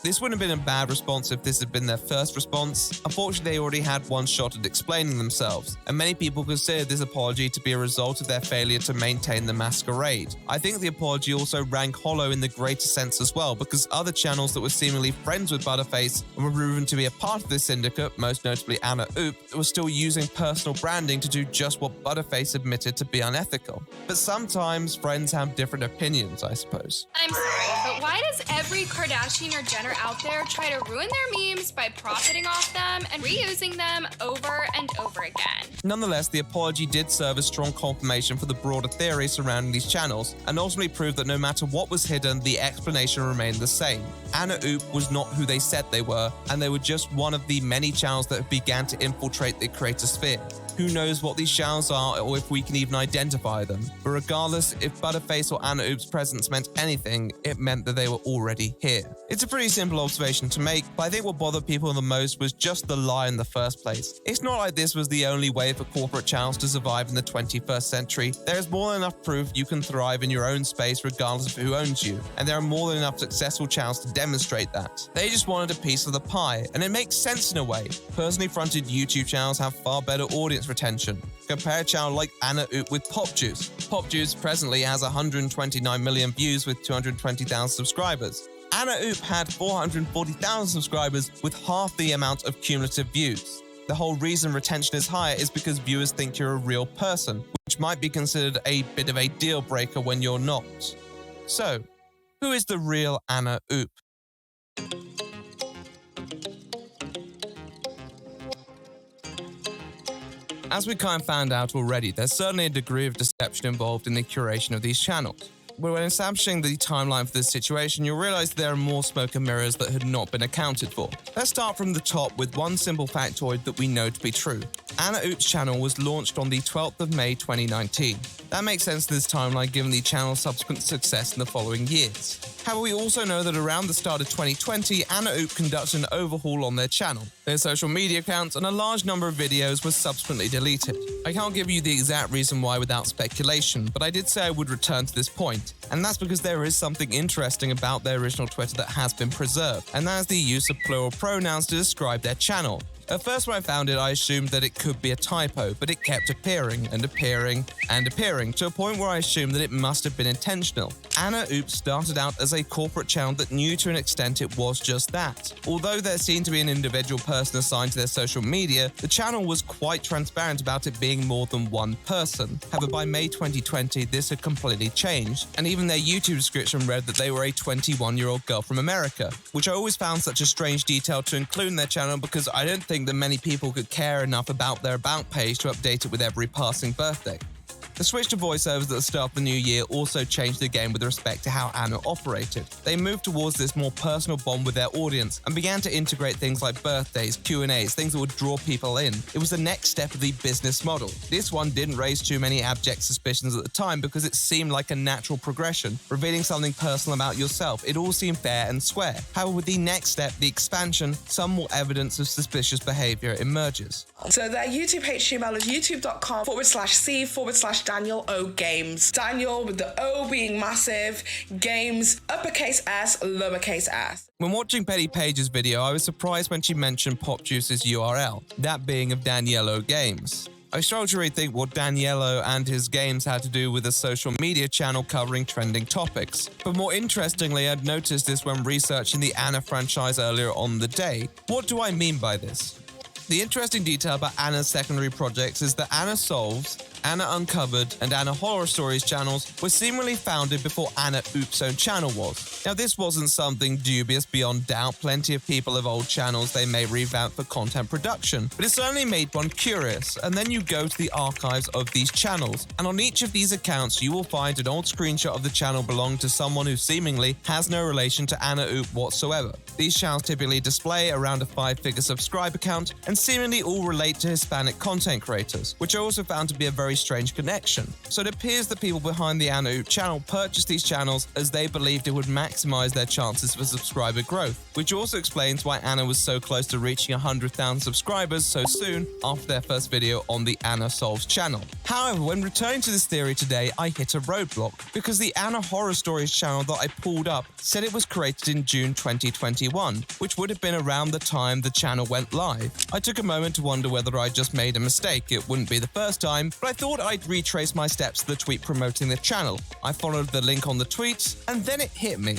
This wouldn't have been a bad response if this had been their first response. Unfortunately, they already had one shot at explaining themselves, and many people considered this apology to be a result of their failure to maintain the masquerade. I think the apology also rang hollow in the greater sense as well, because other channels that were seemingly friends with Butterface and were proven to be a part of this syndicate, most notably Anna Oop, were still using personal branding to do just what Butterface admitted to be unethical. But sometimes friends have different opinions, I suppose. I'm sorry, but why does every Kardashian or Jenner out there try to ruin their memes by profiting off them and reusing them over and over again? Nonetheless, the apology did serve as strong confirmation for the broader theory surrounding these channels, and ultimately proved that no matter what was hidden, the explanation remained the same. Anna Oop was not who they said they were, and they were just one of the many channels that began to infiltrate the creator sphere. Who knows what these channels are or if we can even identify them. But regardless, if Butterface or Anna Oop's presence meant anything, it meant that they were already here. It's a pretty simple observation to make, but I think what bothered people the most was just the lie in the first place. It's not like this was the only way for corporate channels to survive in the 21st century. There is more than enough proof you can thrive in your own space regardless of who owns you, and there are more than enough successful channels to demonstrate that. They just wanted a piece of the pie, and it makes sense in a way. Personally fronted YouTube channels have far better audience retention. Compare a channel like Anna Oop with Pop Juice. Pop Juice presently has 129 million views with 220,000 subscribers. Anna Oop had 440,000 subscribers with half the amount of cumulative views. The whole reason retention is higher is because viewers think you're a real person, which might be considered a bit of a deal breaker when you're not. So, who is the real Anna Oop? As we kind of found out already, there's certainly a degree of deception involved in the curation of these channels. But when establishing the timeline for this situation, you'll realize there are more smoke and mirrors that had not been accounted for. Let's start from the top with one simple factoid that we know to be true. Anna Oop's channel was launched on the 12th of May 2019. That makes sense to this timeline given the channel's subsequent success in the following years. However, we also know that around the start of 2020, Anna Oop conducted an overhaul on their channel. Their social media accounts and a large number of videos were subsequently deleted. I can't give you the exact reason why without speculation, but I did say I would return to this point, and that's because there is something interesting about their original Twitter that has been preserved, and that is the use of plural pronouns to describe their channel. At first when I found it, I assumed that it could be a typo, but it kept appearing and appearing and appearing to a point where I assumed that it must have been intentional. Anna Oop started out as a corporate channel that knew to an extent it was just that. Although there seemed to be an individual person assigned to their social media, the channel was quite transparent about it being more than one person. However, by May 2020, this had completely changed, and even their YouTube description read that they were a 21-year-old girl from America, which I always found such a strange detail to include in their channel because I don't think that many people could care enough about their About page to update it with every passing birthday. The switch to voiceovers at the start of the new year also changed the game with respect to how Anna operated. They moved towards this more personal bond with their audience and began to integrate things like birthdays, Q&As, things that would draw people in. It was the next step of the business model. This one didn't raise too many abject suspicions at the time because it seemed like a natural progression, revealing something personal about yourself. It all seemed fair and square. However, with the next step, the expansion, some more evidence of suspicious behavior emerges. So their YouTube HTML is youtube.com/c/Daniel O Games. Daniel with the O being massive, Games uppercase S, lowercase s. When watching Petty Page's video, I was surprised when she mentioned Pop Juice's URL, that being of Daniello Games. I struggled to really think what Daniello and his games had to do with a social media channel covering trending topics. But more interestingly, I'd noticed this when researching the Anna franchise earlier on the day. What do I mean by this? The interesting detail about Anna's secondary projects is that Anna Solves, Anna Uncovered, and Anna Horror Stories channels were seemingly founded before Anna Oop's own channel was. Now, this wasn't something dubious beyond doubt. Plenty of people have old channels they may revamp for content production, but it certainly made one curious. And then you go to the archives of these channels, and on each of these accounts, you will find an old screenshot of the channel belonging to someone who seemingly has no relation to Anna Oop whatsoever. These channels typically display around a 5-figure subscriber count and seemingly all relate to Hispanic content creators, which I also found to be a very strange connection. So it appears that people behind the Anna Oop channel purchased these channels as they believed it would maximize their chances for subscriber growth, which also explains why Anna was so close to reaching 100,000 subscribers so soon after their first video on the Anna Solves channel. However, when returning to this theory today, I hit a roadblock because the Anna Horror Stories channel that I pulled up said it was created in June 2021, which would have been around the time the channel went live. I took a moment to wonder whether I just made a mistake. It wouldn't be the first time, but I thought I'd retrace my steps to the tweet promoting the channel. I followed the link on the tweets, and then it hit me.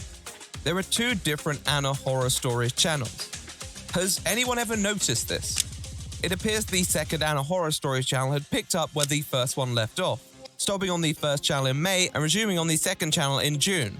There are two different Anna Horror Stories channels. Has anyone ever noticed this? It appears the second Anna Horror Stories channel had picked up where the first one left off, stopping on the first channel in May and resuming on the second channel in June.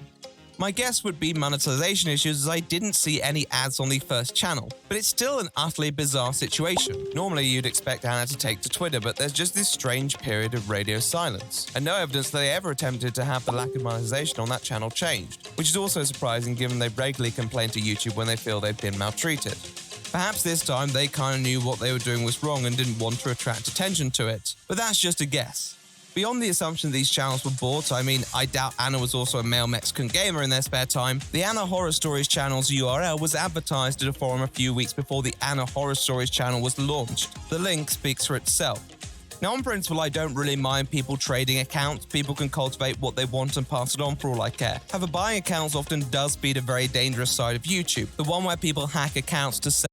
My guess would be monetization issues as I didn't see any ads on the first channel, but it's still an utterly bizarre situation. Normally you'd expect Anna to take to Twitter, but there's just this strange period of radio silence, and no evidence that they ever attempted to have the lack of monetization on that channel changed, which is also surprising given they regularly complain to YouTube when they feel they've been maltreated. Perhaps this time they kind of knew what they were doing was wrong and didn't want to attract attention to it, but that's just a guess. Beyond the assumption these channels were bought, I mean, I doubt Anna was also a male Mexican gamer in their spare time, the Anna Horror Stories channel's URL was advertised at a forum a few weeks before the Anna Horror Stories channel was launched. The link speaks for itself. Now, on principle, I don't really mind people trading accounts. People can cultivate what they want and pass it on for all I care. However, buying accounts often does feed a very dangerous side of YouTube, the one where people hack accounts to sell.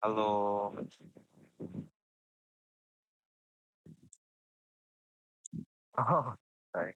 Halo. Oh, sorry.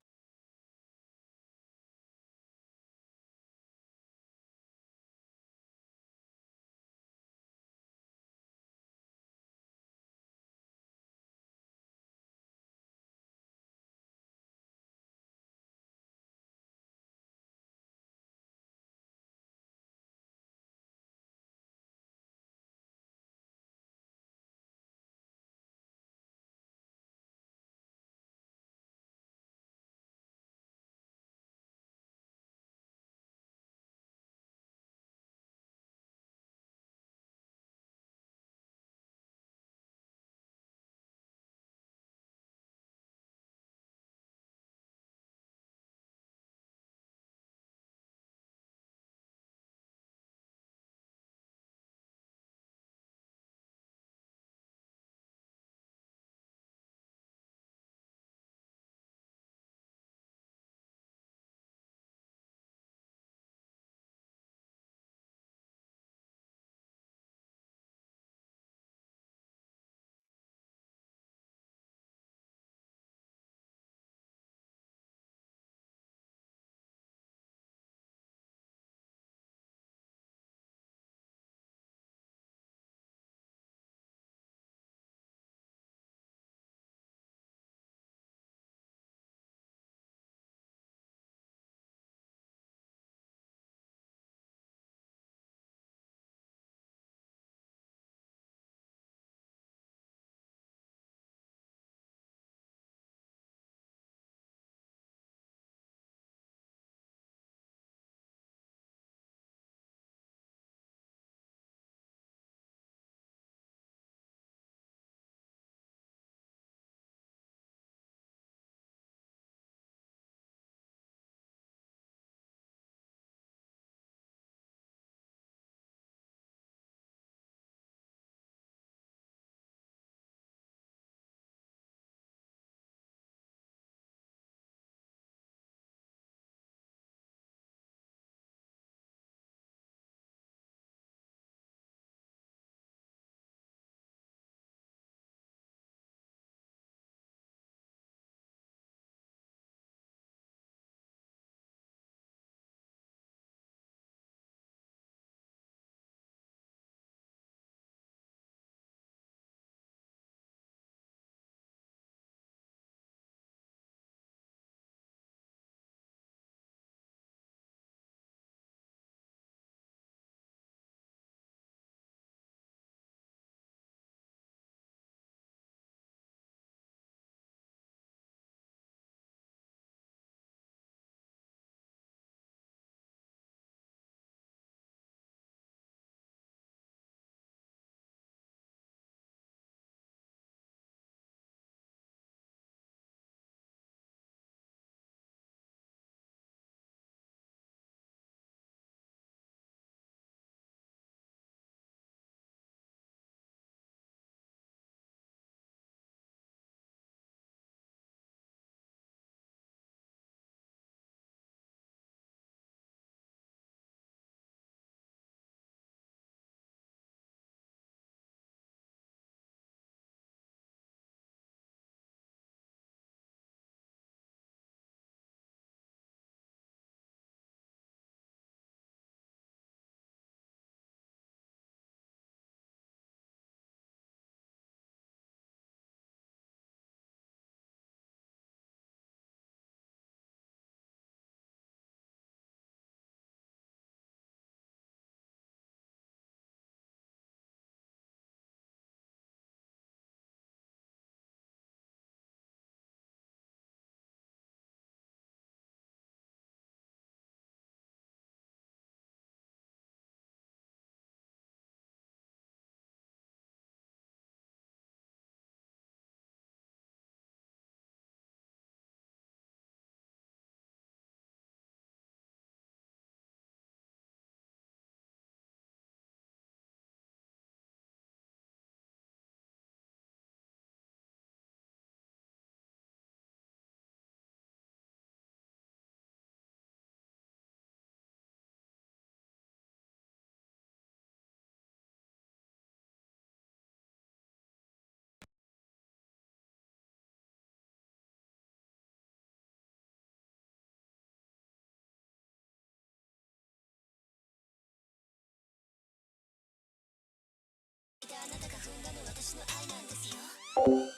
私の愛なんですよ。どう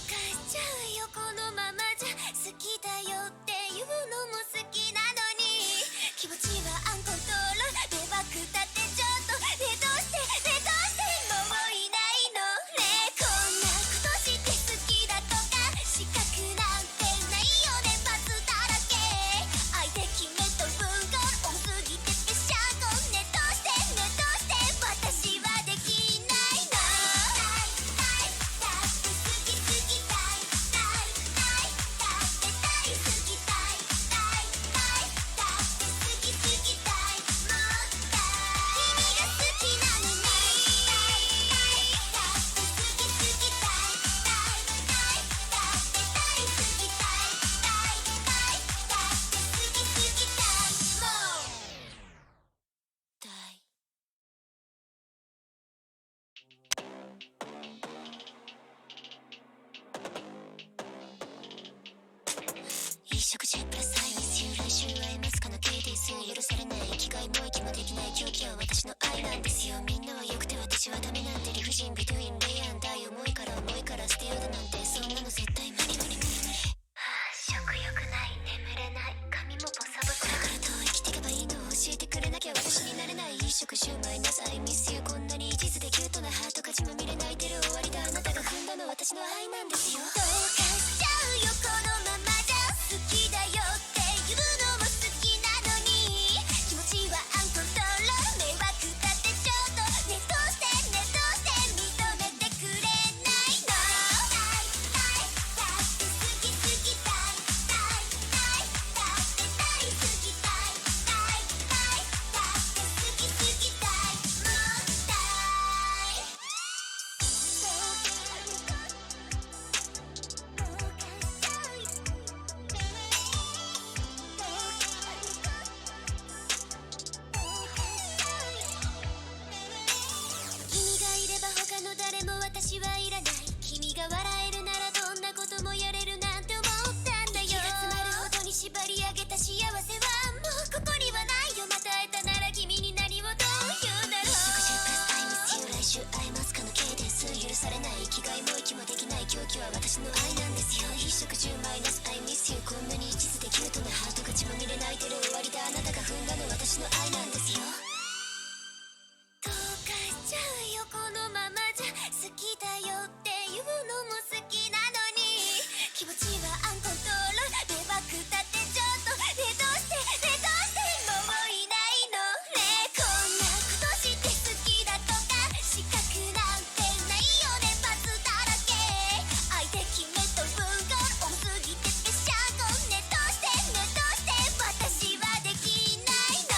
かしちゃうよこのままじゃ、好きだよっていうのも好きなのに、気持ちはアンコントロール、迷惑だってちょっとね、どうしてね、どうしてもういないのね。こんなことして好きだとか資格なんてないよね、パスだらけ。相手決めと文言多すぎてぺしゃんこね、どうしてね、どうして私はできないの。だって好き好きたいたいたい、だって大好きたいたいたい、だって好き好きたいもったい、君が好きなのに、だって好き好きたいたいたい、だって大好きたいたいたい、だって好き好きたいもったい。一食中プラスアイミスユー、来週会えますかの KTS、 許されない生きがいも息もできない狂気は私の愛なんですよ。みんなは良くて私はダメなんて、理不尽ビトゥインレイアンダイ、重いから捨てようだなんて、そんなの絶対無理無理無理無理。食欲ない、眠れない、髪もボサボサ、これからどう生きていけばいいの、教えてくれなきゃ私になれない。一食シュウマイなさいミスユー、こんなに一途でキュートなハート勝ちまみれ泣いてる終わりだ、あなたが踏んだの私の愛なんですよ。どうかしちゃうよこのままじゃ、好きだよっていうのも好きなのに、気持ちはアンコントロール、迷惑だってちょっとね、どうしてね、どうして認めてくれないの。だって好き好きたいたいたい、だって大好きたいたいたい、だって好き好きたいもったい。君がいれば他の誰も私はいらない、君が笑えるならどんなこともやれるなんて思ったんだよ。息が詰まるほどに縛り上げた幸せはもうここにはないよ。また会えたなら君に何をどう言うだろう。一食中プラスアイミスユー、来週会えますかの K です。許されない生きがいも息もできない狂気は私の愛なんですよ。一食中マイナスアイミスユー、こんなに一途でキュートなハートが血まみれ泣いてる終わりだ、あなたが踏んだの私の愛なんですよ。どうかしちゃうよこのままじゃ、好きだよっていうのも好きなのに、気持ちはアンコントロール、迷惑だってちょっとね、どうしてね、どうしてもういないのね。こんなことして好きだとか資格なんてないよね、パスだらけ。相手決めと文言多すぎてぺしゃんこね、どうしてね、どうして私はできないの。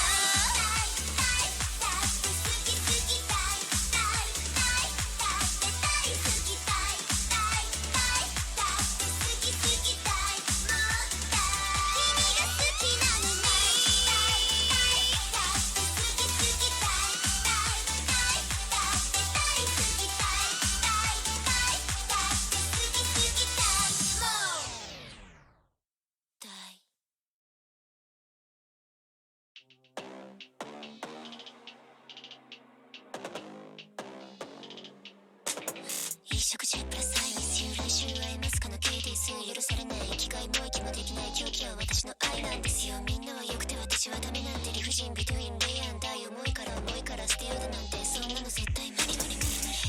だって好き好きたいたいたい、だって大好きたいたいたい、だって好き好きたいもったい、君が好きなのに、だって好き好きたいたいたい、だって大好きたいたいたい、だって好き好きたいもったい。一食中プラスアイミスユー、来週会えますかの KTS、 許されない生きがいも息もできない狂気は私の愛なんですよ。みんなは良くて私はダメなんて、理不尽ビトゥインレイアンダイ、重いから捨てようだなんて、そんなの絶対無理無理無理無理。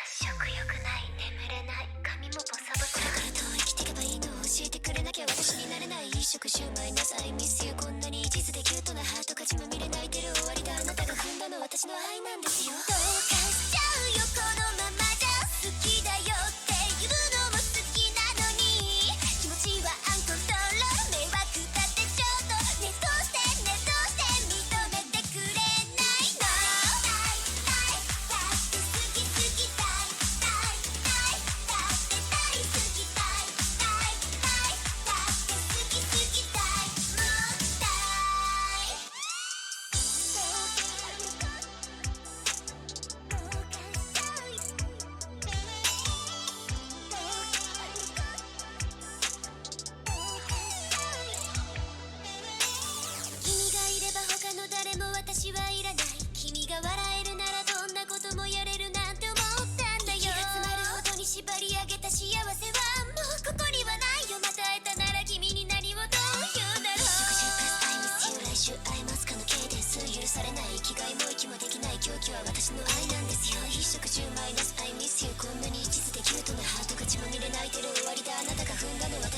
食欲ない、眠れない、髪もボサボサ、これからどう生きていけばいいの、教えてくれなきゃ私になれない。一食シュウマイなさいミスユー、こんなに一途でキュートなハートが血まみれ泣いてる終わりだ、あなたが踏んだの私の愛なんですよ。どうかしちゃうよこのままじゃ、好きだよっていうのも好きなのに、気持ちはアンコントロール、迷惑だってちょっとね、どうしてね、どうして認めてくれないの。だって好き好きたいたいたい、だって大好きたいたいたい、だって好き好きたいもったい。どうかしちゃうよ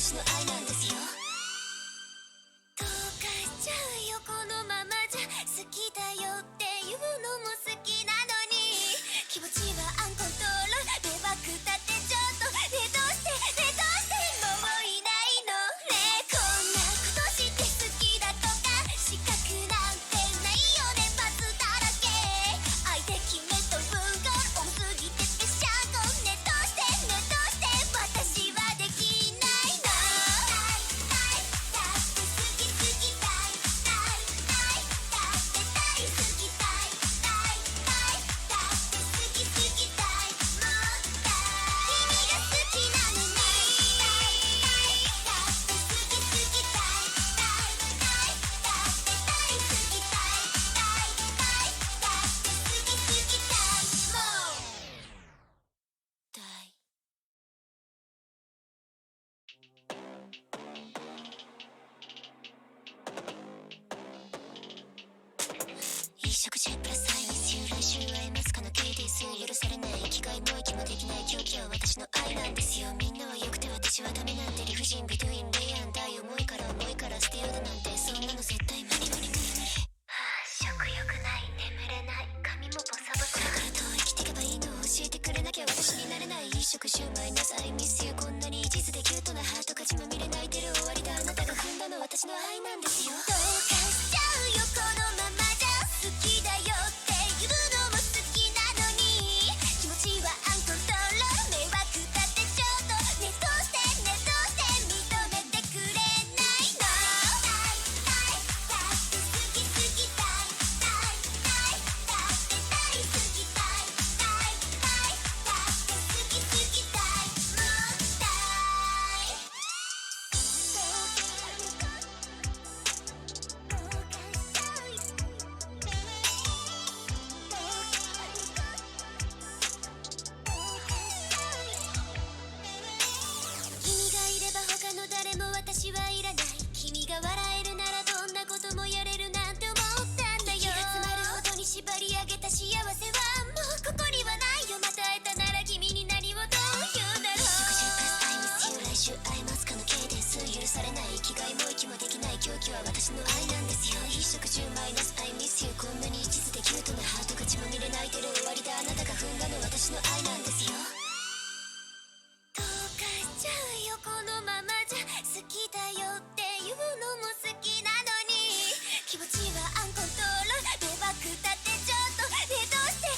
私の愛なんですよ。どうかしちゃうよこのままじゃ。好きだよっていうのも好きなのに、気持ちはアンコントロール。迷惑だってちょっとね、どうしてもういないのね。こんなことして好きだとか資格なんてないよね。バツだらけ相手決めと文言多すぎてぺしゃごね。どうして私はできないの。だって好きたいだって大好きたいだって好きたいもっと君が好きなのに。だって好きたいだって大好きたいもっと衣食住プラス愛ミスユー。来週会えますかの K です許されない生きがいも息もできない狂気は私の愛なんですよ。みんなは良くて私はダメなんて理不尽ビトゥインレイアン大重いから捨てようだなんてそんなの絶対無理無理無理無理。食欲ない眠れない髪もボサボサだからどう生きてけばいいの教えてくれなきゃ私になれない。衣食住マイナス愛ミスユー。こんなに一途でキュートなハート勝ちまみれ泣いてる終わりだ。あなたが踏んだの私の愛なんですよ。どうかしちゃうよこのままじゃ。好きだよっていうのも好きなのに、気持ちはアンコントロール。迷惑だってちょっとね、どうして認めてくれないの。だって好きたいだって大好きたいだって好きたいもったい。君がいれば他の誰も私はいらない。君が笑えるならどんなこともやれるなんて思ったんだよ。息が詰まるほどに縛り上げた幸せはもうここにはないよ。また会えたなら君に何をどう言うだろう。食事プラス愛ミスユー。来週会えますかの K です許されない生きがいも息もできない狂気は私の愛なんですよ。衣食住マイナス愛ミスユー。こんなに一途でキュートなハートが血まみれ泣いてる終わりだ。あなたが踏んだの私の愛なんですよ。どうかしちゃうよこのままじゃ。好きだよっていうのも好きなのに、気持ちはアンコントロール。迷惑だってちょっとね、どうしても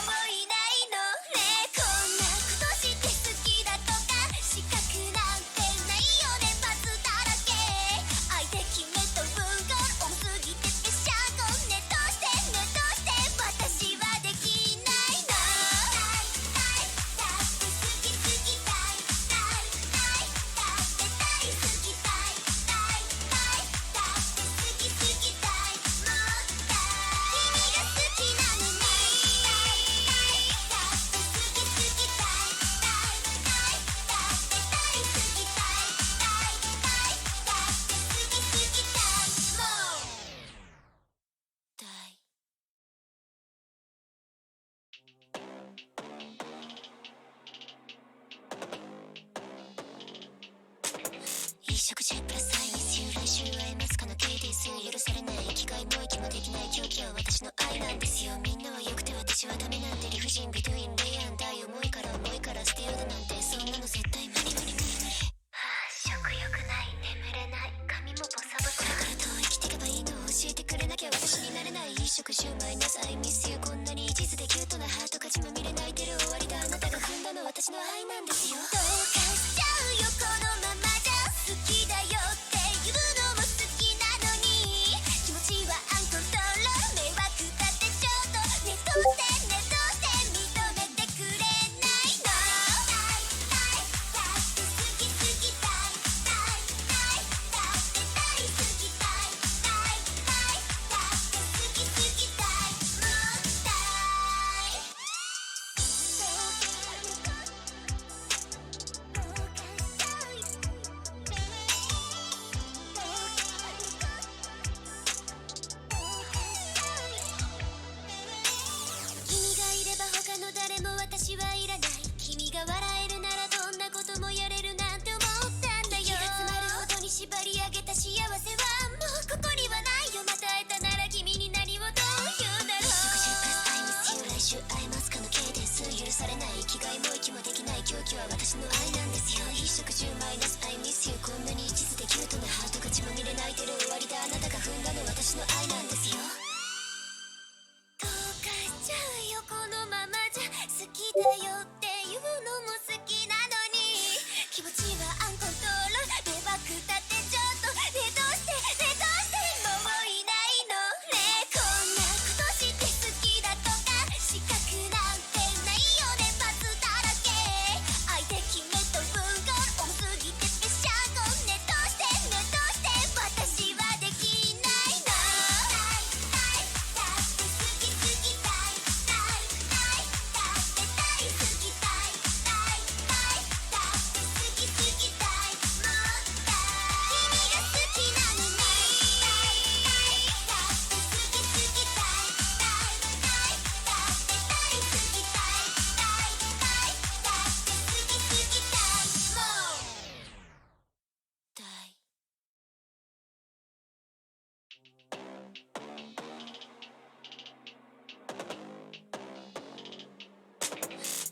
ういないのね。こんなことして好きだとか資格なんてないよね。バツだらけ相手決めと文言多すぎてぺしゃごね。どうして私はできないの。だって好きたいだって大好きたいだって好きたいもっと君が好きなのに。だって好きたいだって大好きたいだって好きたいもったい。衣食住プラス愛ミスユー。来週会えますかの K です許されない生きがいも息もできない狂気は私の愛なんですよ。みんなは良くて私はダメなんて理不尽ビトゥインレイアン大重いから捨てようだなんてそんなの絶対無理無理無理無理。食欲ない眠れない髪もボサボサだからどう生きてけばいいの教えてくれなきゃ私になれない。衣食住マイナス愛ミスユー。こんなに一途でキュートなハートが血まみれ泣いてる終わりだ。あなたが踏んだの私の愛なんですよ。どうかしちゃうよこのままじゃ。好きだよっていうのも好きなのに、気持ちはアンコントロール。迷惑だってちょっとね、どうして認めてくれないの。だって好きたいだって大好きたいだって好きたいもったい。どうかしちゃうよイナス I miss you こんなに一途でキュートなハートが血まみれ泣いてる終わりだあなたが踏んだの私の愛なんですよどうかしちゃうよこのままじゃ好きだよっていうのも好きなのに気持ちはアンコントロールでバック立ってちょっとねどうしてねどうしてもういないのねこんなことして好きだとか資格なんてないよねパスだらけ相手決めと文言多すぎてぺしゃんこねどうしてねどうして私はできないのだって好き好きだいだって大好きだいだって好き好きだいもう君が好きなのにだって好き好きだいだって大好きだいだって好き好きだいもうだい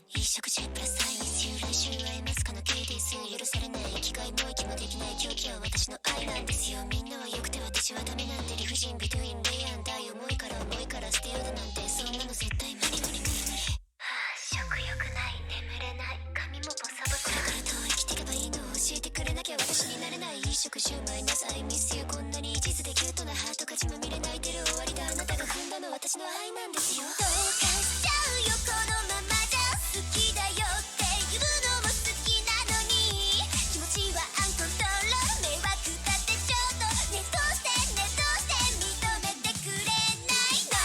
一食中プラスタイムズ来週会えますかの KDS 許されない生きがいも息もできない狂気は私の愛なんですよみんなは良くて私はダメなんて理不尽ビトゥインレイアンダイ重いから捨てようだなんてそんなの絶対無理無理無理無理食欲ない眠れない髪もボサボサこれからどう生きていけばいいの教えてくれなきゃ私になれない一食シュウマイナス I miss you こんなに一途でキュートなハートが血まみれ泣いてる終わりだあなたが踏んだの私の愛なんですよどうかしちゃうよこのままじゃ好きだよっていうのも好きなのに気持ちはアンコントロール迷惑だってちょっとねどうしてねどうして認めてくれないの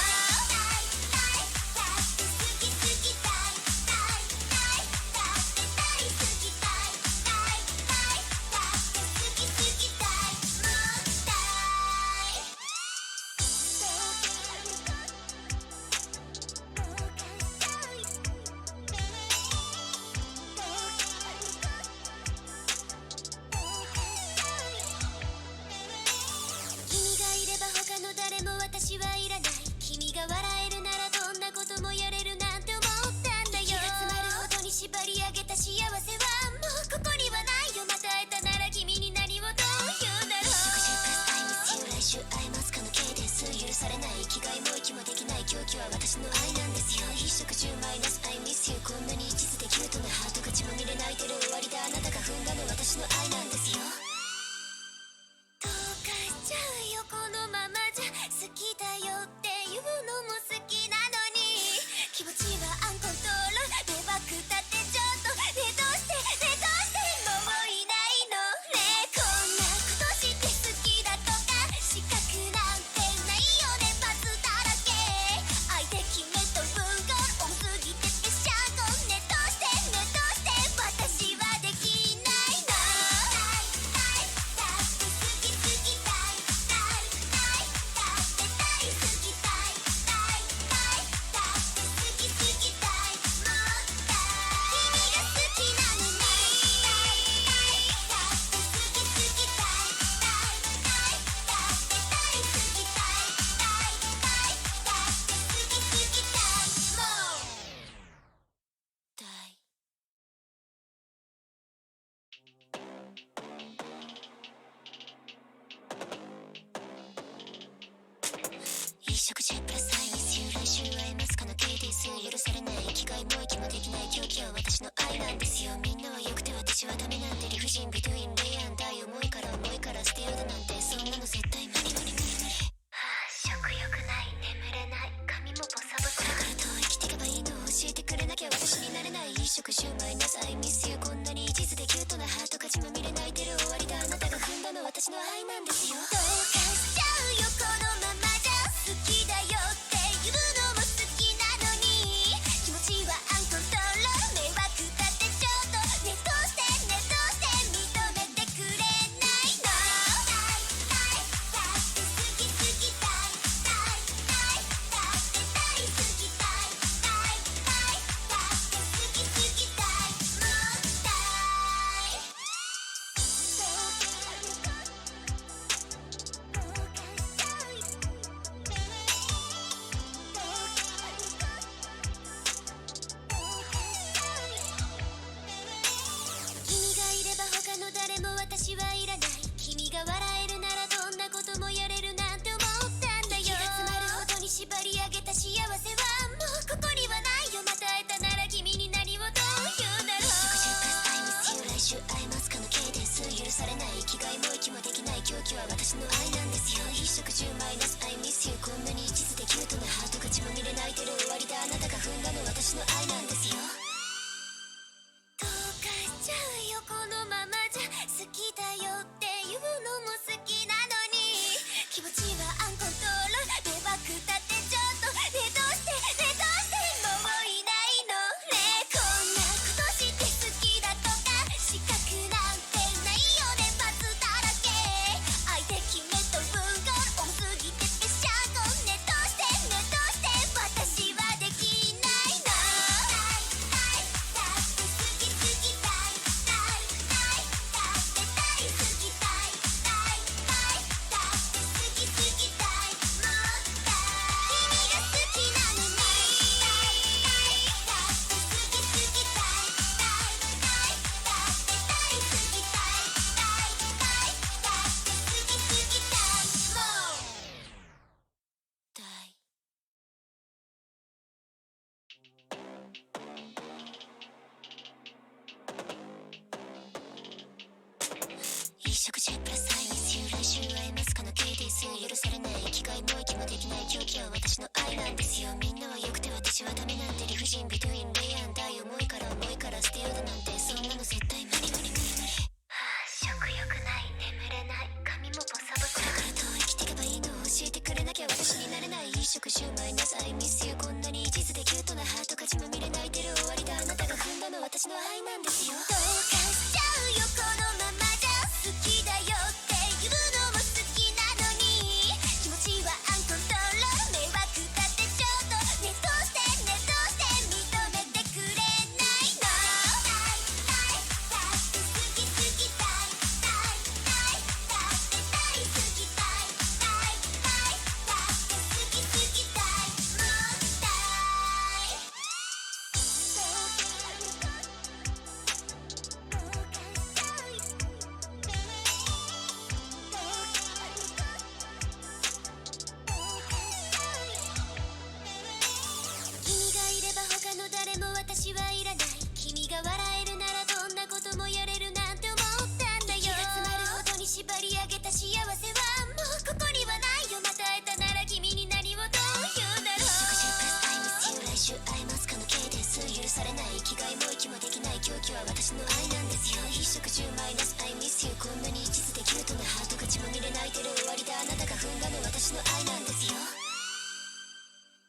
だって好き好きだいだって大好きだいだって好き好きだいもうだい君がいれば他の誰も私はいらない君が笑えるならどんなこともやれるなんて思ったんだよ息が詰まるほどに縛り上げた幸せはもうここにはないよまた会えたなら君に何をどう言うだろう食事プラス I miss you 来週会えますかの K です許されない生きがいも息もできない狂気は私の愛なんですよ一食10マイナス I miss you こんなに一途でキュートなハートが血まみれ泣いてる終わりだあなたが踏んだの私の愛なんですよどうかしちゃうよこのままじゃ好きだよっていうのも好きなのに気持ちはアンコントロール迷惑だってちょっとねどうしてねどうしてもういないのねこんなことして好きだとか資格なんてないよねパスだらけ相手決めと文言多すぎてぺしゃんこねどうしてねどうして私はできないのだって好き好きだいだって大好きだいだって好き好きだいもうだ君が好きなのにだって好き好きだいだって大好きだいだって好き好きだいもうだい一食中プラス I miss you 来週会えますかの KDS 許されない生きがいも息もできない狂気は私の愛なんですよみんなは良くて私はダメなんて理不尽ビトゥインレイアンダイ重いから捨てようだなんてそんなの絶対無理無理無理無理食欲ない眠れない髪もボサボサこれからどう生きていけばいいの教えてくれなきゃ私になれない一食10マイナス I miss you こんなに一途でキュートなハートが血まみれ泣いてる終わりだあなたが踏んだの私の愛なんですよどうかしちゃうよこのままじゃ好きだよっていうのも好きなのに気持ちはアンコントロール迷惑だってちょっとねどうしてねどうして認めてくれないのだって好き好きだいだって大好きだいだって好き好きだいもうだいされない生きがいも息もできない狂気は私の愛なんですよ。一食10マイナス I miss you こんなに一途でキュートなハートが血まみれ泣いてる終わりであなたが踏んだの私の愛なんですよ。どうかしちゃうよこのままじゃ好きだよっていうのも好きなのに気持ちはアンコントロール迷惑だってちょっとねどうしてもういないのねこんなことして好きだとか資格なんてないよね罰だらけ相手決めと文言多すぎてぺしゃごねどうして私はできないの一食10プラス愛ミスユー来週会えますかの KDS 許されない生きがいも息もできない狂気は私の愛なんですよ。みんなは良くて私はダメなんて理不尽ビトゥインレイアンダイ重いから捨てようだなんてそんなの絶対無理食欲ない眠れない髪もボサボサだからどう生きてけばいいの教えてくれなきゃ私になれない一食10マイナス I miss you こんなに一途でキュートなハートが血まみれ泣いてる終わりであなたが踏んだの私の愛なんですよ。どうかしちゃうよこのままじゃ好きだよっていうのも好きなのに気持ちはアンコントロール迷惑だってちょっとねどうして認めてくれないの君がいれば他の誰も私はいらない君が笑えるならどんなこともやれるなんて思ったんだよ息が詰まるほどに縛り上げた幸せはもうここにはないよまた会えたなら君に何をどう言うだろう一食10プラス I miss you 来週会えますかの K です許されない生きがいも息もできない狂気は私の愛なんですよ。一食10マイナス I miss you こんなに一途でキュートなハートが血まみれ泣いてる終わりであなたが踏んだの私の愛なんですよ。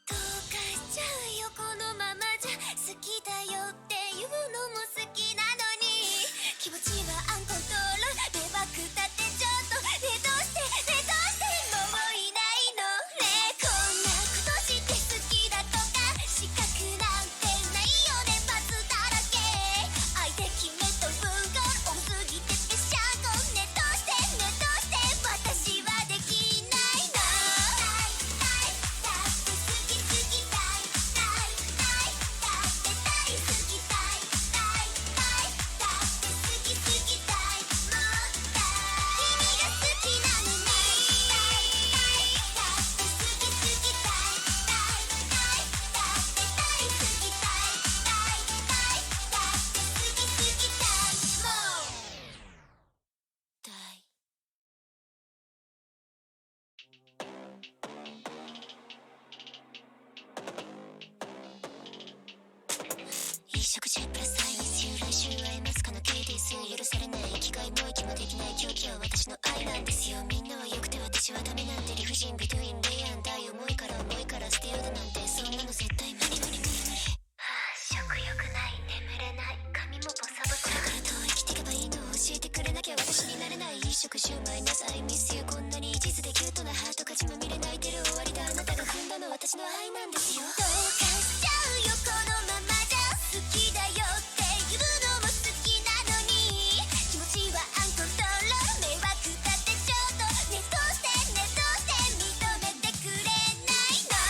どうかしちゃうよこのままじゃ好きだよっていうのも好きなのに気持ちはアンコントロール迷惑だってちょっとねどうしてもういないのねこんなことして好きだとか資格なんてないよね罰だらけ相手決めと文言多すぎてぺしゃごねどうして私はできないの一食10プラス I miss you 来週会えますかの KDS 許されない生きがいも息もできない狂気は私の愛なんですよ。みんなは良くて私はダメなんて理不尽ビトゥインレイアンダイ重いから捨てようだなんてそんなの絶対無理食欲ない眠れない髪もボサボサだからどう生きてけばいいの教えてくれなきゃ私になれない一食10マイナス I miss you こんなに一途でキュートなハートが血まみれ泣いてる終わりであなたが踏んだの私の愛なんですよ。どうかしちゃうよこのままじゃ好きだよっていうのも好きなのに気持ちはアンコントロール迷惑だってちょっとねどうして認めてくれないの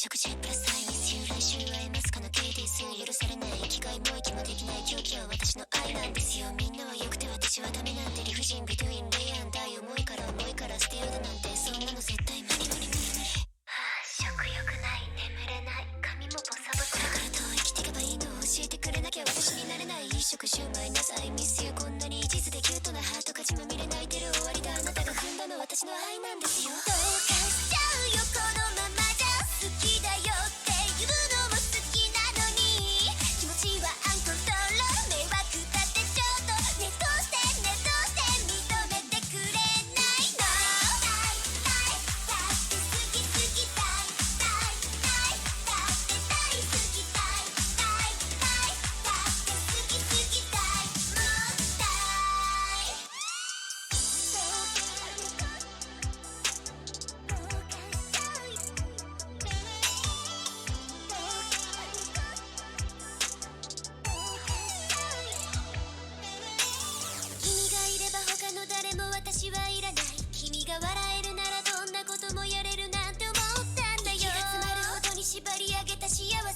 食中プラスアイミスユー来週会えますかの KD 許されない生きがいも息もできない狂気は私の愛なんですよ。みんなは良くて私はダメなんて理不尽ビトゥインレイアンダイ重いから捨てようだなんてそんなの絶対無理無理無理無理。食欲ない眠れない髪もボサボサだからどう生きていけばいいの教えてくれなきゃ私になれない。一食シューマイナスアイミスユーこんなに一途でキュートなハート勝ちまみれ泣いてる終わりだあなたが踏んだの私の愛なんですよ。どうかしちゃうよこのままじゃ好きだよって言うのも好きなのに気持ちはアンコントロール迷惑だってちょっとねどうして認めてくれないの。だって好き好きだって大好きだって好き好きだもったい君がいれば他の誰も私はいらない。君が笑えるならどんなこともやれるなんて思ったんだよ。息が詰まるほどに縛り上げた幸せはも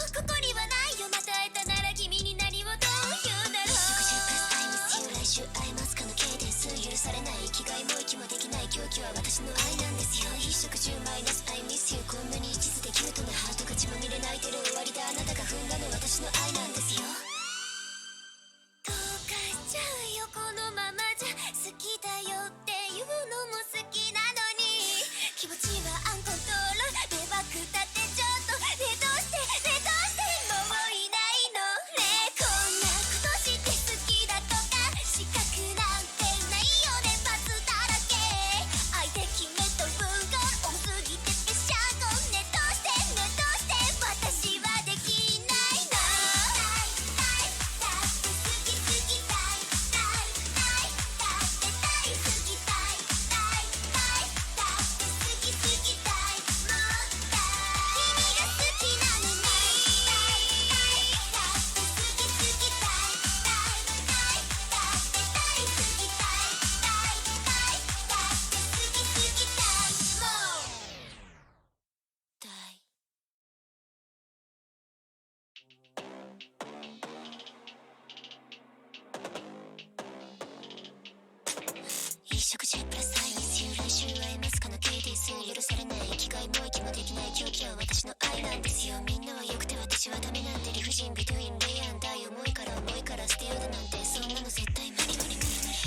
うここにはないよ。また会えたなら君に何をどう言うだろう。食中プラスアイミスユー来週会えますかの K です許されない生きがいも息もできない狂気は私の愛なんですよ。一食中マイナスアイミスユーこんなに一途でキュートなハートが血まみれ泣いてる終わりだあなたが踏んだの私の愛なんですよ。どうかしちゃうよこのままじゃ好きだよって言うのも好きなのに気持ちはアンコントロール迷惑だってちょっとねどうしてもういないのね。こんなことして好きだとか資格なんてないよねパスだらけ相手決めと文言多すぎてぺしゃこねどうして私はできないの。だって好き好きだって大好きだって好き好きだもったい君が好きなのにだって好き好きだって大好きだって好き好きだもったい一食中プラスアイミスユー来週会えますかの KD 許されない生きがいも息もできない狂気は私の愛なんですよ。みんなは良くて私はダメなんて理不尽ビトゥインレイアンダイ重いから捨てようだなんてそんなの絶対無理無理無理無理。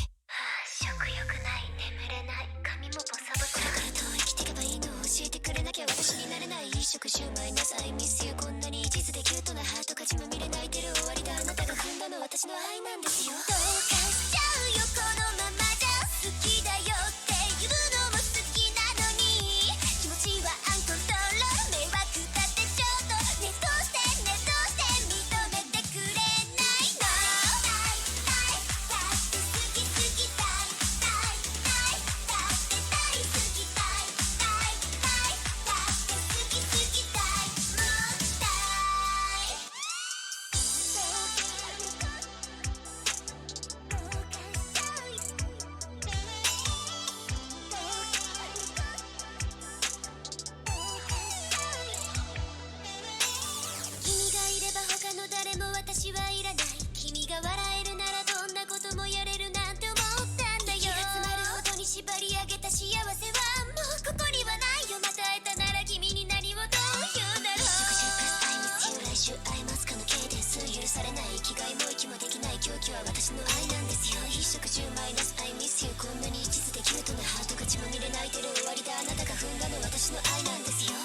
食欲ない眠れない髪もボサボサだからどう生きていけばいいの教えてくれなきゃ私になれない。一食シューマイナスアイミスユーこんなに一途でキュートなハートが血まみれ泣いてる終わりだあなたが踏んだの私の愛なんですよ。どうかしちゃうよこのままじゃ好きだよって言うのも好きなのに気持ちはアンコントロール迷惑だってちょっとねどうして認めてくれないの。だって好き好きだって大好きだって好き好きだもったい君がいれば他の誰も私はいらない。君が笑えるならどんなこともやれるなんて思ったんだよ。息が詰まるほどに縛り上げた幸せはもうここにはないよ。また会えたなら君に何をどう言うだろう。食中プラスアイミスユー来週会えますかの K です許されない生きがいも息もできない狂気は私の愛なんですよ。一食中マイナスアイミスユーこんなに一途でキュートなハートが血まみれ泣いてる終わりだあなたが踏んだの私の愛なんですよ。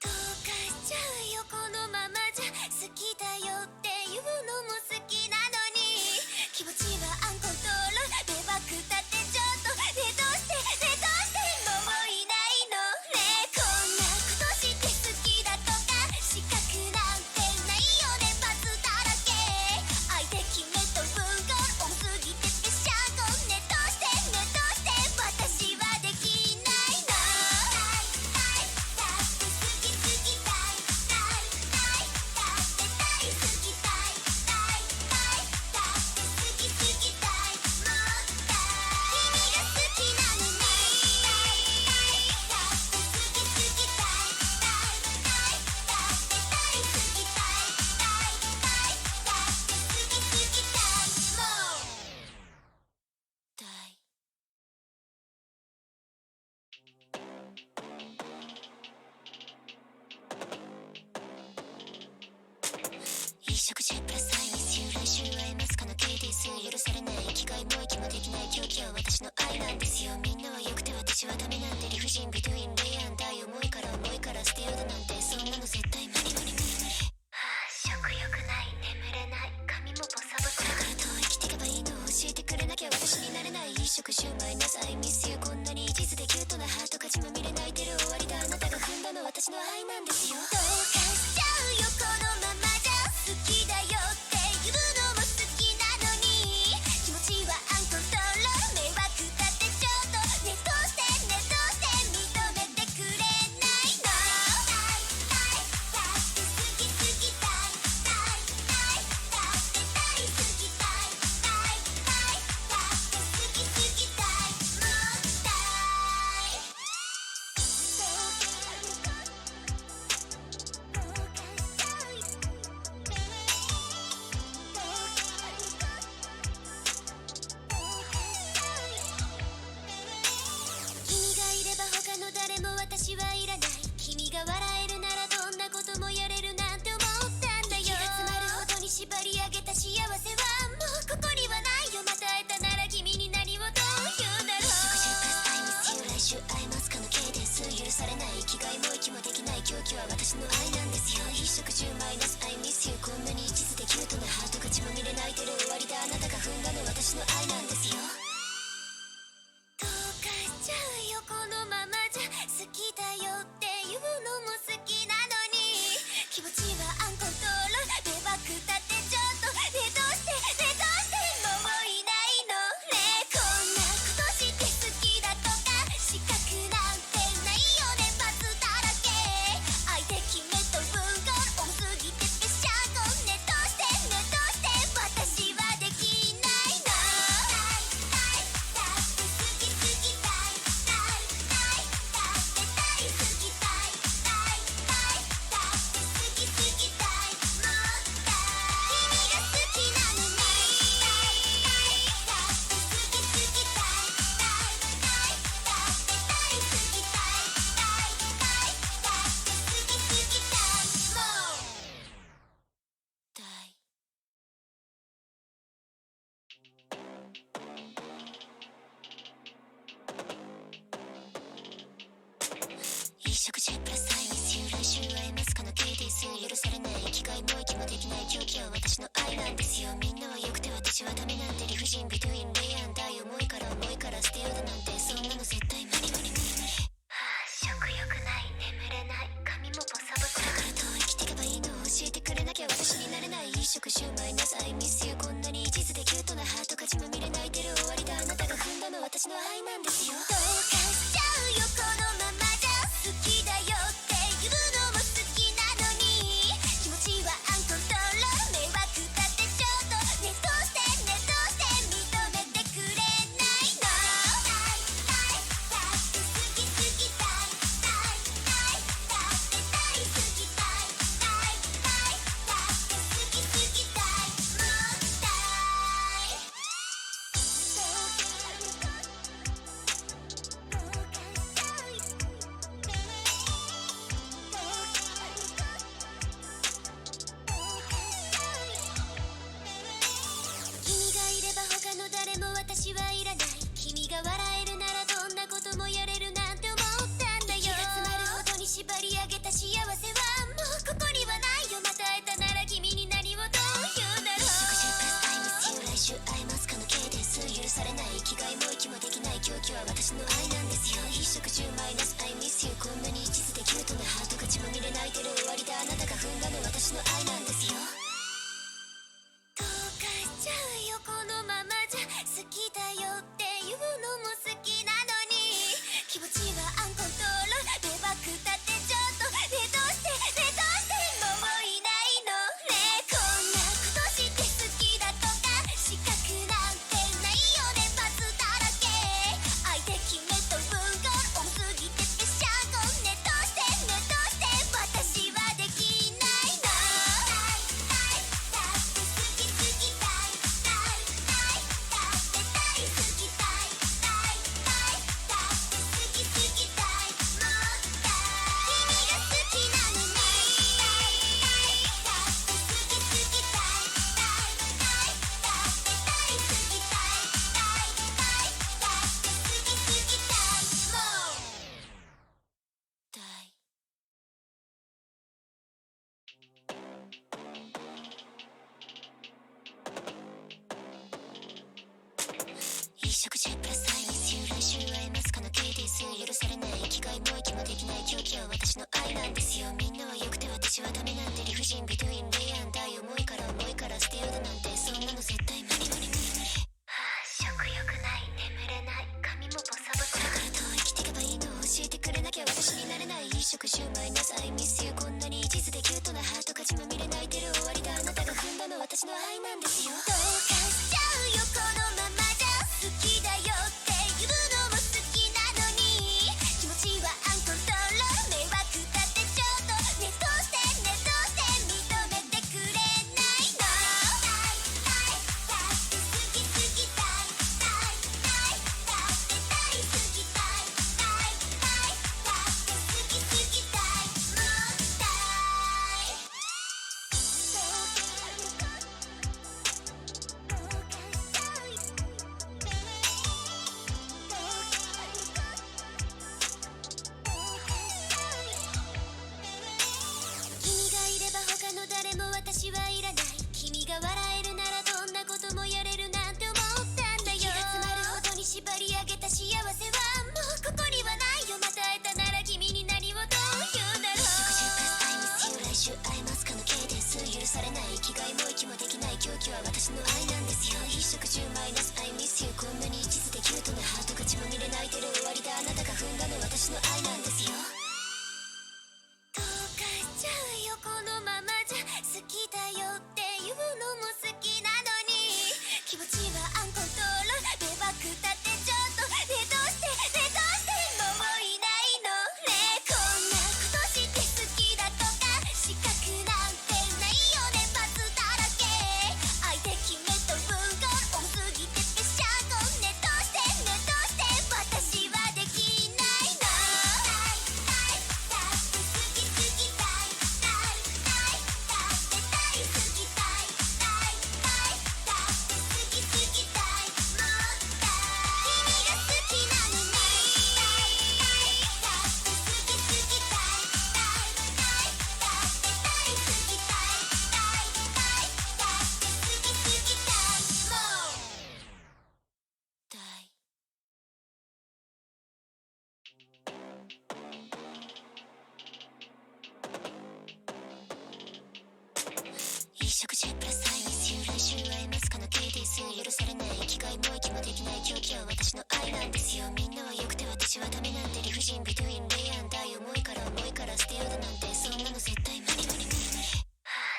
どうかしちゃうよこのままじゃ好きだよって言うのも好きなのに気持ちはアンコントロール迷惑だってちょっとねどうしてもういないのね。こんなことして好きだとか資格なんてないよねパスだらけ相手決めと文言多すぎてぺしゃこねどうして私はできないの。食中プラス愛ミスユー来週会えますかの KTS 許されない生きがいも息もできない狂気は私の愛なんですよみんなは良くて私はダメなんで理不尽ビトゥインレイアンダイ重いから捨てようだなんてそんなの絶対無理無理無理無理食欲ない眠れない髪もボサボサだからどう生きてけばいいの教えてくれなきゃ私になれない一食シュウマイナスアイミスユーこんなに一途でキュートなハート勝ちまみれ泣いてる終わりだあなたが踏んだの私の愛なんですよどうかしちゃうよこのままじゃ好きだよって言うのも好きなのに気持ちはアンコントロール迷惑だってちょっとねどうして認めてくれないのだって好き好きだって大好きだって好き好きだもったい君がいれば他の誰も私はいらない君が笑えるならどんなこともやれるなんて思ったんだよ息が詰まるほどに縛り上げた幸せはもうここにはないよまた会えたなら君に何をどう言うだろう食中プラス愛ミスユー来週会えますかの K です許されない生きがいも息もできない狂気は私の愛なんですよ一食中マイナスアイミスユーこんなに一途でキュートなハートが血まみれ泣いてる終わりだあなたが踏んだの私の愛なんですよどうかしちゃうよこのままじゃ好きだよって言うのも好きなのに気持ちはアンコントロール迷惑だってちょっとねどうしてもういないのねこんなことして好きだとか資格なんてないよねバツだらけ相手決めと文言多すぎてぺしゃこねどうして私はできないのだって好き好きだって大好きだって好き好きだもったい君が好きなのにだって好き好きだって大好きだって好き好きだもったい一食中プラスアイミスユー来週会えますかの KTS 許されない生きがいも息もできない狂気は私の愛なんですよみんなは良くて私はダメなんて理不尽ビトゥインレイアンダイ重いから捨てようだなんてそんなの絶対無理無理無理無理食欲ない眠れない髪もボサボサだからどう生きてけばいいの教えてくれなきゃ私になれない一食シュウマイナスアイミスユーこんなに一途でキュートなハート勝ちまみれ泣いてる終わりだあなたが踏んだの私の愛なんですよどうかしちゃうよこのままじゃ好きだよって言うのも好きなのに気持ちはアンコントロール迷惑だってちょっとねどうして認めてくれないのだって好き好きだって大好きだって好き好きだもったい君がいれば他の誰も私はいらない君が笑えるならどんなこともやれるなんて思ったんだよ息が詰まるほどに縛り上げた幸せはもうここにはないよまた会えたなら君に何をどう言うだろう食中プラスアイミスユー来週会えますかの K です許されない生きがいも息もできない狂気は私の愛なんですよ一食中マイナスアイミスユーこんなに一途でキュートなハートが血まみれ泣いてる終わりだあなたが踏んだの私の愛なんですよどうかしちゃうよこのままじゃ好きだよって言うのも好きなのに気持ちはアンコントロール迷惑だってちょっとねどうしてもういないのねこんなことして好きだとか資格なんてないよねバツだらけ相手決めと文言多すぎてぺしゃこねどうして私はできないのだって好き好きだって大好きだって好き好きだ食中プラスアイミスユー来週会えますかの KD 許されない生きがいも息もできない狂気は私の愛なんですよ。みんなは良くて私はダメなんて理不尽ビトゥインレイアンダイ重いから捨てようだなんてそんなの絶対無理無理無理無理。食欲ない眠れない髪もボサボサだからどう生きていけばいいの教えてくれなきゃ私になれない。一食10マイナスアイミスユーこんなに一途でキュートなハート勝ちまみれ泣いてる終わりだ。あなたが踏んだの私の愛なんですよ。どうかしちゃうよこのままじゃ好きだよって言うのも好きなのに気持ちはアンコントロール迷惑だってちょっとねどうして認めてくれないの。だって好き好きだって大好きだって好き好きだもったい君がいれば他の誰も私はいらない。君が笑えるならどんなこともやれるなんて思ったんだよ。息が詰まるほどに縛り上げた幸せはもうここにはないよ。また会えたなら君に何をどう言うだろう。食中プラスアイミスユー来週会えますかの K です許されない生きがいも息もできない狂気は私の愛なんですよ。一食10マイナスアイミスユーこんなに一途でキュートなハートが血まみれ泣いてる終わりだ。あなたが踏んだの私の愛なんですよ。どうかしちゃうよこのままじゃ好きだよって言うのも好きなのに気持ちはアンコントロール迷惑だってちょっとねどうしてもういないのね。こんなことして好きだとか資格なんてないよね。パスだらけ相手決めと文言多すぎてぺしゃこねどうして私はできないの。だって好き好きだって大好きだって好き好きだもったい君が好きなのにだって好き好きだって大好きだって好き好きだもったい一食中プラスアイミスユー来週会えますかの KD 許されない生きがいも息もできない狂気は私の愛なんですよ。みんなは良くて私はダメなんて理不尽ビトゥインレイアンダイ重いから捨てようだなんてそんなの絶対無理無理無理無理。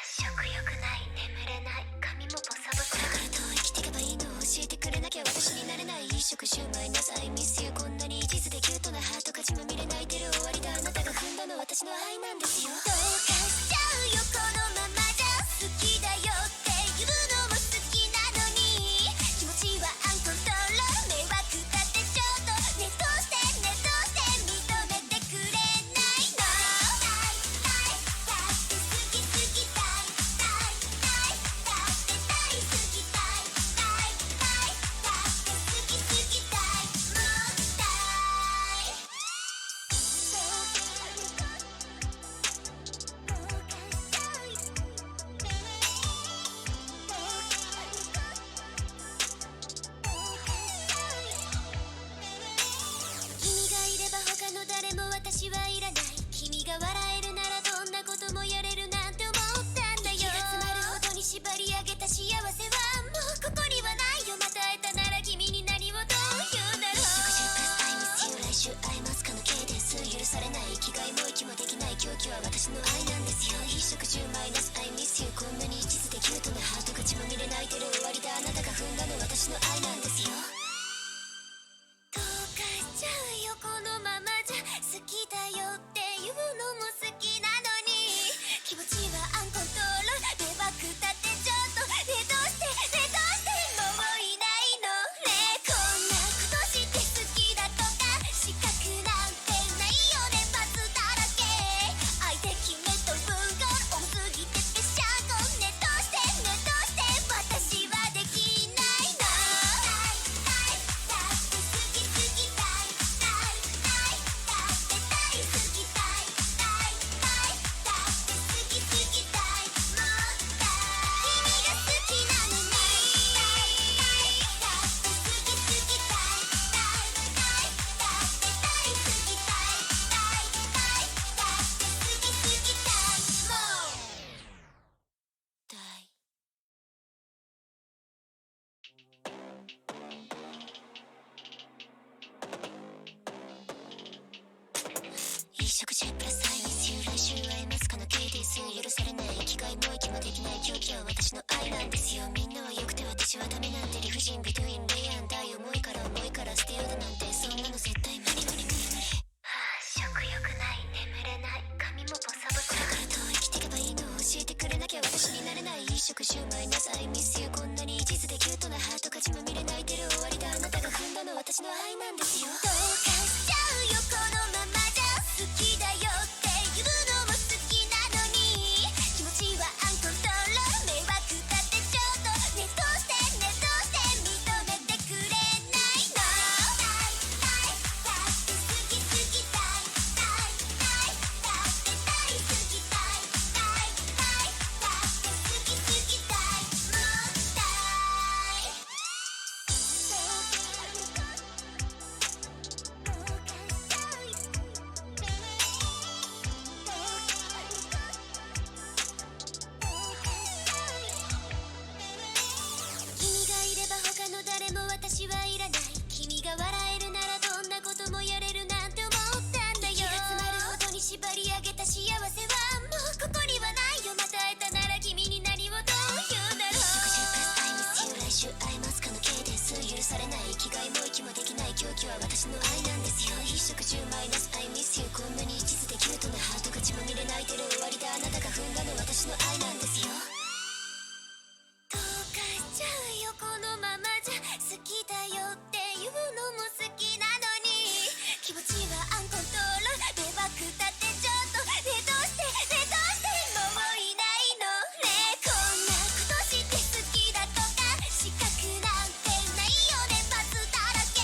食欲ない眠れない髪もボサボサだからどう生きていけばいいの教えてくれなきゃ私になれない。一食10マイナスアイミスユーこんなに一途でキュートなハートが血まみれ泣いてる終わりだ。あなたが踏んだの私の愛なんですよ。どうかしちゃうよこのままじゃ好きだよって言うのも好きなのに気持ちはアンコントロール迷惑だってちょっとねどうして認めてくれないの。だって好き好きだって大好きだって好き好きだもったい君がいれば他の誰も私はいらない。君が笑えるならどんなこともやれるなんて思ったんだよ。息が詰まるほどに縛り上げた幸せはもうここにはないよ。また会えたなら君に何をどう言うだろう。食中プラスアイミスユー来週会えますかの K です許されない生きがいも息もできない狂気は私の愛なんですよ。一食10マイナスアイミスユーこんなに一途でキュートなハートが血まみれ泣いてる終わりだ。あなたが踏んだの私の愛なんですよ。どうかしちゃうよこのままじゃ好きだよって言うのも好きなのに気持ちはアンコントロール迷惑だってちょっとねどうしてもういないのね。こんなことして好きだとか資格なんてないよね。パスだらけ相手決めと文言多すぎて食中プラス愛ミスユー来週会えますかの KTS 許されない生きがいも息もできない狂気は私の愛なんですよ。みんなは良くて私はダメなんて理不尽ビトゥインレイアン大重いから捨てようだなんてそんなの絶対無理無理無理無理。食欲ない眠れない髪もボサボサだからどう生きてけばいいの教えてくれなきゃ私になれない一食シュウマイナスアイミスユーこんなに一途でキュートなハート勝ちまみれ泣いてる終わりだあなたが踏んだの私の愛なんですよ。どうかしちゃうよこのままじゃ好きだよって言うのも好きなのに気持ちはアンコントロール迷惑だってちょっとねどうして認めてくれないの。だって好き好きだって大好きだって好き好きだもったい君がいれば他の誰も私はいらない君が笑えるならどんなこともやれるなんて思ったんだよ。息が詰まるほどに縛り上げた幸せはもうここにはないよ。また会えたなら君に何をどう言うだろう。一食中プラスアイミスユー来週会えますかの K です許されない生きがいも息もできない狂気は私の愛なんですよ。一食中マイナスアイミスユーこんなに一途でキュートなハートが血まみれ泣いてる終わりだあなたが踏んだの私の愛なんですよ。どうかしちゃうよこのままじゃ好きだよって言うのも好きなのに気持ちはアンコントロール迷惑だってちょっとねどうしてもういないのね。こんなことして好きだとか資格なんてないよねバツだらけ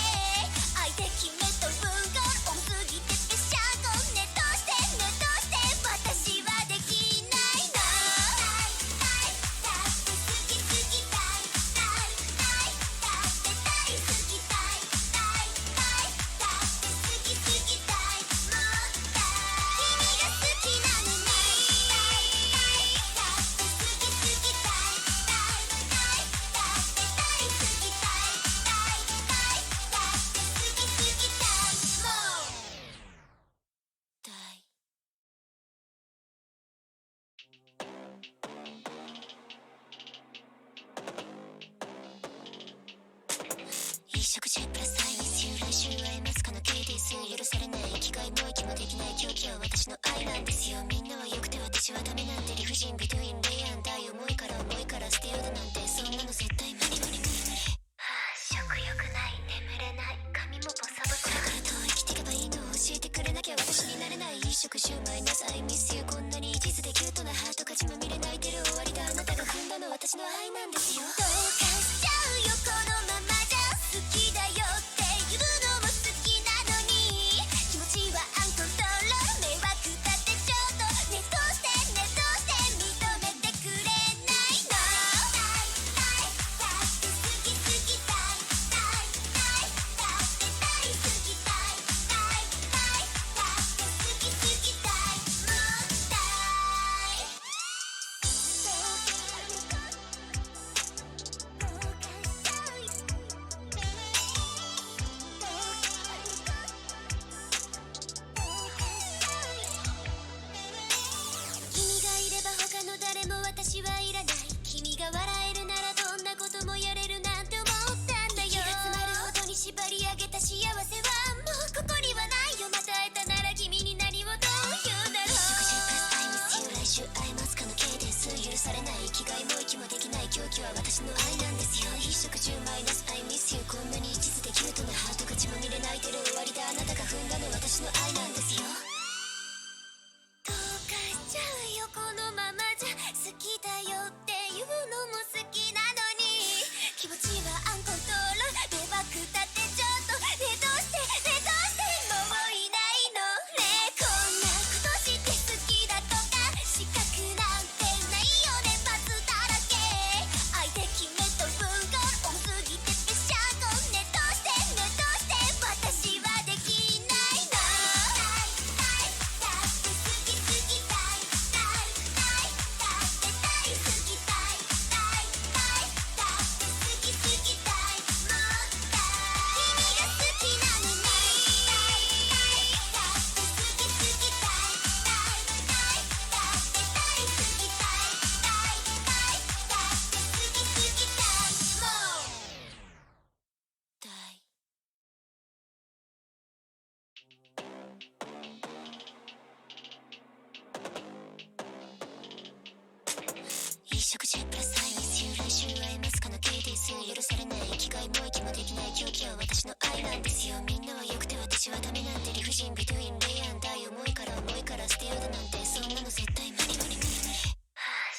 相手決めと文言多すぎてぺしゃごねどうして私はできないの。だって好き好きだって大好きだだって好き好きだもったい君が好きなのにだって好き好きだだって大好きだだって好き好きだもったい一食中プラスアイミスユー来週会えますかの KTS 許されない生きがいも息もできない狂気は私の愛なんですよ。みんなは良くて私はダメなんて理不尽ビトゥインレイアン大重いから捨てようだなんてそんなの絶対無理無理無理無理。食欲ない眠れない髪もボサボサだからどう生きてけばいいの教えてくれなきゃ私になれない一食シュウマイナスアイミスユーこんなに一途でキュートなハートが血まみれ泣いてる終わりだあなたが踏んだの私の愛なんですよ。どうかしちゃうよこのままじゃ好きだよって言うのも好きなのに気持ちはアンコントロール迷惑だってちょっとねどうして認めてくれないの。だって好き好きだだって大好きだだって好き好きだもったい君がいれば他の誰も私はいらない君が笑えるならどんなこともやれるなんて思ったんだよ。息が詰まるほどに縛り上げた幸せはもうここにはないよ。また会えたなら君に何をどう言うだろう。一食中プラスアイミスユー来週会えますかの K です許されない生きがいも息もできない狂気は私の愛なんですよ。一食中マイナスアイミスユーこんなに一途でキュートなハートが血まみれ泣いてる終わりだあなたが踏んだの私の愛なんですよ。どうかしちゃうよこのままじゃ好きだよって言うのも好きなのに気持ちはアンコントロール迷惑だってちょっとねどうしてもういないのね。こんなことして好きだとか資格なんてないよねバツだらけ相手決めと文言多すぎてぺしゃごねど食中プラスアイミスユー来週会えますかの KD 許されない生きがいも息もできない狂気は私の愛なんですよ。みんなは良くて私はダメなんて理不尽ビトゥインレイアンダイ重いから捨てようだなんてそんなの絶対無理無理無理無理。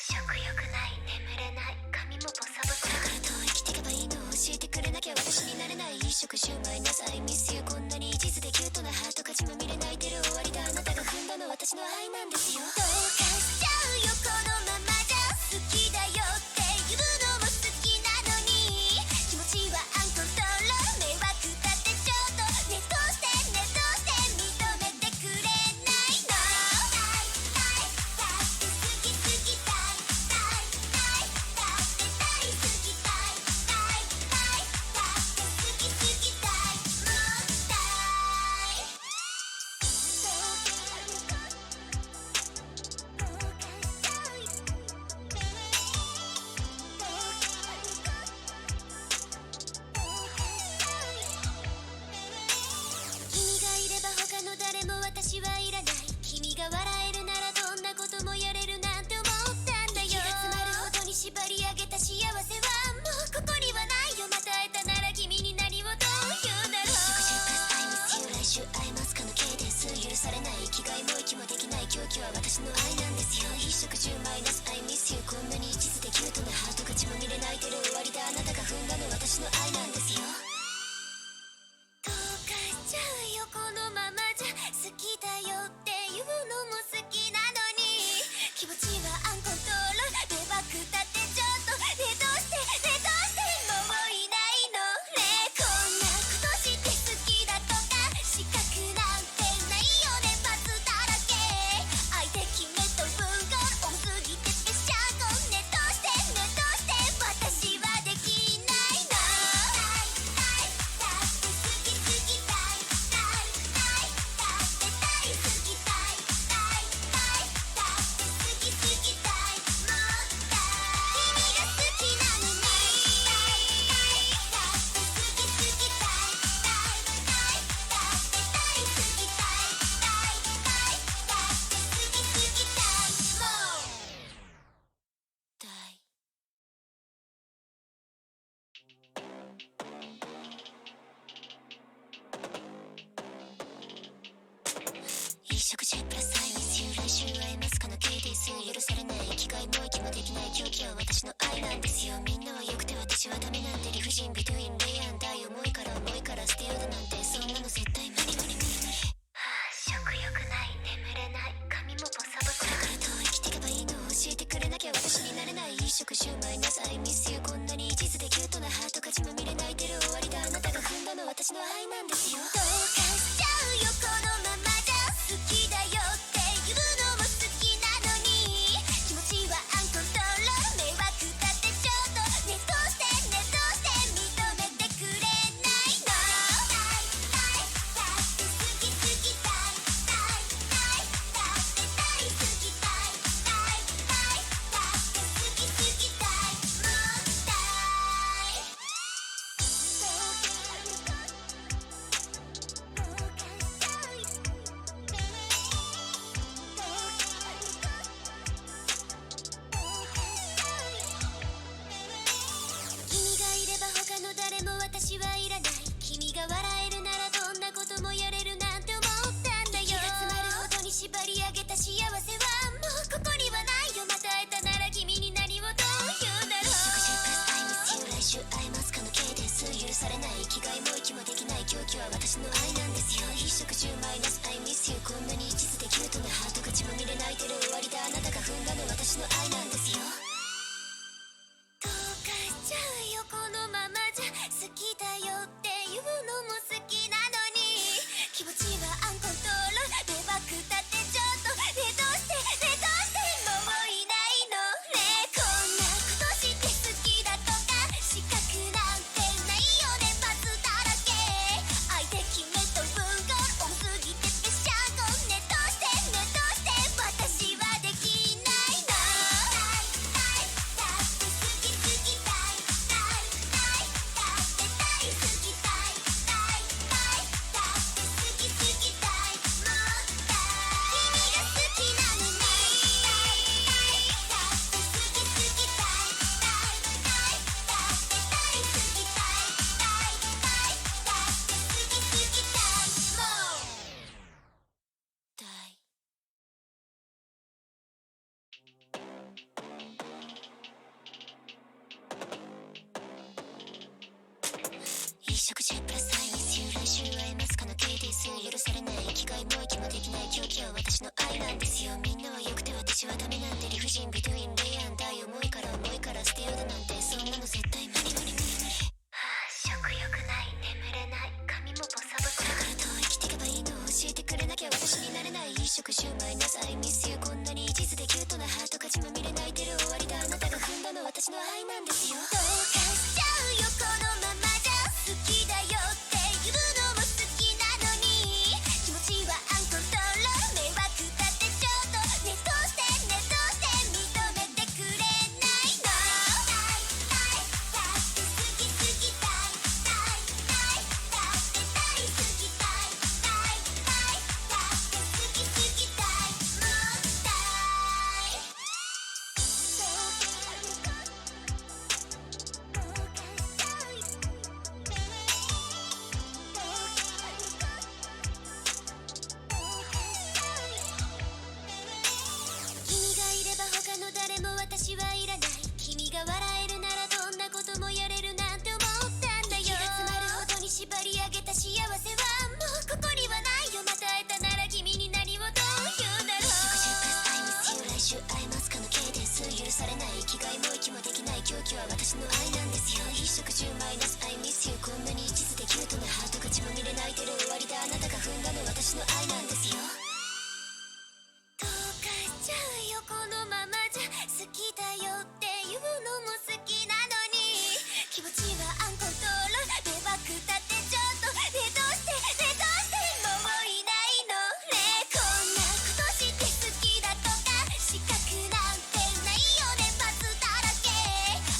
食欲ない眠れない髪もボサボサだからどう生きてけばいいの教えてくれなきゃ私になれない。一食シュウマイナスアイミスユーこんなに一途でキュートなハート勝ちまみれ泣いてる終わりだあなたが踏んだの私の愛なんですよ。どうかしちゃうよこのままじゃ好きだよって言うのも好きなのに気持ちはアンコントロール迷惑だってちょっとねどうして認めてくれないの。だって好き好きだって大好きだって好き好きだもったい君がいれば他の誰も私はいらない。君が笑えるならどんなこともやれるなんて思ったんだよ。息が詰まるほどに縛り上げた幸せはもうここにはないよ。また会えたなら君に何をどう言うだろう。食中プラスアイミスユー来週会えますかの K です許されない生きがいも息もできない狂気は私の愛なんですよ。一食中マイナスアイミスユーこんなに一途でキュートなハートが血まみれ泣いてる終わりだあなたが踏んだの私の愛なんですよ。どうかしちゃうよこのままじゃ好きだよって言うのも好きなのに気持ちはアンコントロール迷惑だってちょっとねどうしてもういないのね。こんなことして好きだとか資格なんてないよねパスだらけ相手決めと文言多すぎてぺしゃこねどうして私はできないの。だって好き好きだって大好きだって好き好きだもったい君が好きなのにだって好き好きだって大好きだって好き好きだもったい一食中プラスアイミスユー来週会えますかの KD 許されない生きがいも息もできない狂気は私の愛なんですよ。みんなは良くて私はダメなんて理不尽ビトゥインレイアンダイ重いから捨てようだなんてそんなの絶対無理無理無理無理。食欲ない眠れない髪もボサボサだからどう生きてけばいいの教えてくれなきゃ私になれない。一食シュウマイナスアイミスユーこんなに一途でキュートなハートが血まみれ泣いてる終わりだあなたが踏んだの私の愛なんですよ。どうかしちゃうよこのままじゃ好きだよって言うのも好きなのに気持ちはアンコントロール迷惑だってちょっとねどうして認めてくれないの。だって好き好きだって大好きだって好き好きだもったい君がいれば他の誰も私はいらない。君が笑えるならどんなこともやれるなんて思ったんだよ。息が詰まるほどに縛り上げた幸せはもうここにはないよ。また会えたなら君に何をどう言うだろう。食中プラスアイミスユー来週会えますかの K です許されない生きがいも息もできない狂気は私の愛なんですよ。一食中マイナスアイミスユーこんなに一途でキュートなハートが血まみれ泣いてる終わりだあなたが踏んだの私の愛なんですよ。どうかしちゃうよこのままじゃ好きだよって言うのも好きなのに気持ちはアンコントロール迷惑だってちょっとねどうしてもういないのね。こんなことして好きだとか資格なんてないよねパスだらけ相手決めと文言多すぎてぺしゃこねどうして私はできないの。はダメなんて理不尽ビトゥインレイアン大重いから重いから捨てようだなんてそんなの絶対無理無理無理無理。食欲ない眠れない髪もボサボサだからどう生きてけばいいの教えてくれなきゃ私になれない一食10マイナス I miss you こんなに一途でキュートなハート勝ちまみれ泣いてる終わりだあなたが踏んだの私の愛なんですよ。どうかしちゃうよこのままじゃ好きだよって言うのも好きなのに気持ちはアンコントロール迷惑だってちょっとねどうしてねどうして認めてくれないの。だって好き好きだいだって大好きだいだって好き好きだいもったい君がいれば他の誰も私はいらない君が笑えるならどんなこともやれるなんて思ったんだよ。息が詰まるほどに縛り上げた幸せはもうここにはないよ。また会えたなら君に何をどう言うだろう。来週会えますかの刑です許されない生きがいも息もできない狂気は私の愛なんですよ。一食10マイナス I miss you こんなに一途でキュートなハートが血まみれ泣いてる終わりだあなたが踏んだの私の愛なんですよ。どうかしちゃうよこのままじゃ好きだよって言うのも好きなのに気持ちはアンコントロール迷惑だってちょっとねどうしてねどうしてもういないのね。こんなことして好きだとか資格なんてないよねバツだらけ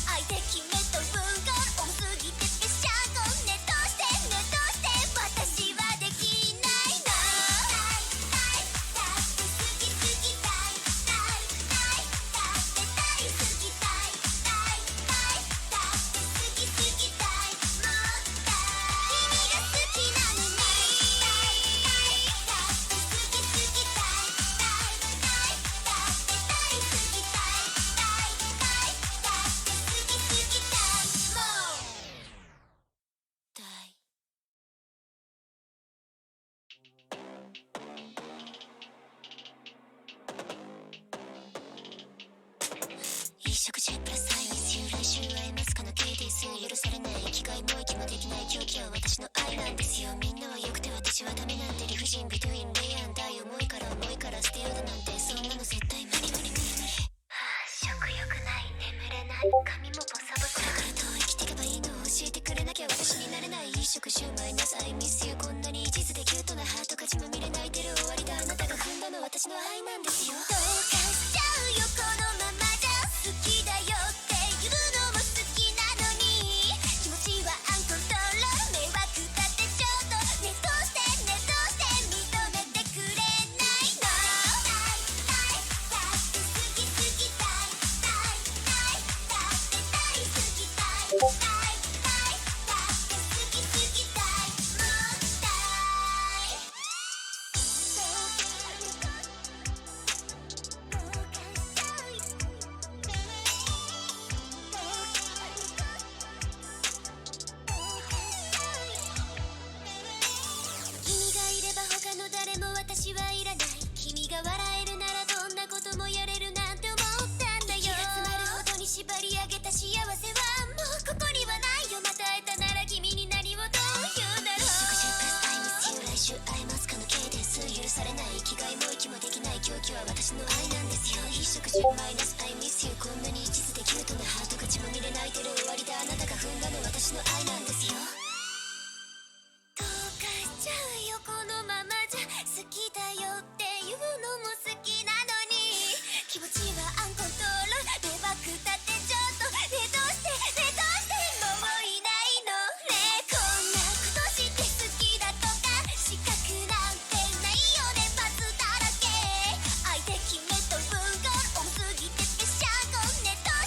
相手決めと文言多すぎてぺしゃごねどうしてねどうして私はできないの。だって好き好きだいだって大好きだいだって好き好きだいもったい君が好きなのにだって好き好きだいだって大好きだいだって好き好きだいもったい一食10プラス I miss you 来週会えますかの刑です許されない生きがいも息もできない狂気は私の愛なんですよ。みんなは良くて私はダメなんて理不尽ビトゥインレイアン大重いから重いから捨てようだなんてそんなの絶対無理無理無理無理。食欲ない眠れない髪もボサボサだからどう生きてけばいいの教えてくれなきゃ私になれない一食10マイナス I miss you こんなに一途でキュートなハートが血まみれ泣いてる終わりだあなたが踏んだの私の愛なんですよ。どうかしちゃうよこのままじゃ好きだよって言うのも好きなのに気持ちはアンコントロール迷惑だってちょっとねどうしてねどうして認めてくれないの。だって好き好きだいだって大好きだいだって好き好きだいもったい君がいれば他の誰も私はいらない君が笑えるならどんなこともやれるなんて思ったんだよ。息が詰まるほどに縛り上げた幸せはもうここにはないよ。また会えたなら君に何をどう言うだろう。一食10プラス I miss you 来週会えますかの刑です許されない生きがいも息もできない狂気は私の愛なんですよ。一食10マイナス I miss you こんなに一途でキュートなハートが血まみれ泣いてる終わりだあなたが踏んだの私の愛なんですよ。どうかしちゃうよこのままじゃ好きだよって言うのも好きなのに気持ちはアンコントロール迷惑だってちょっとねどうしてねどうしてもういないのね。こんなことして好きだとか資格なんてないよねバツだらけ相手決めと文言多すぎてぺしゃごねどう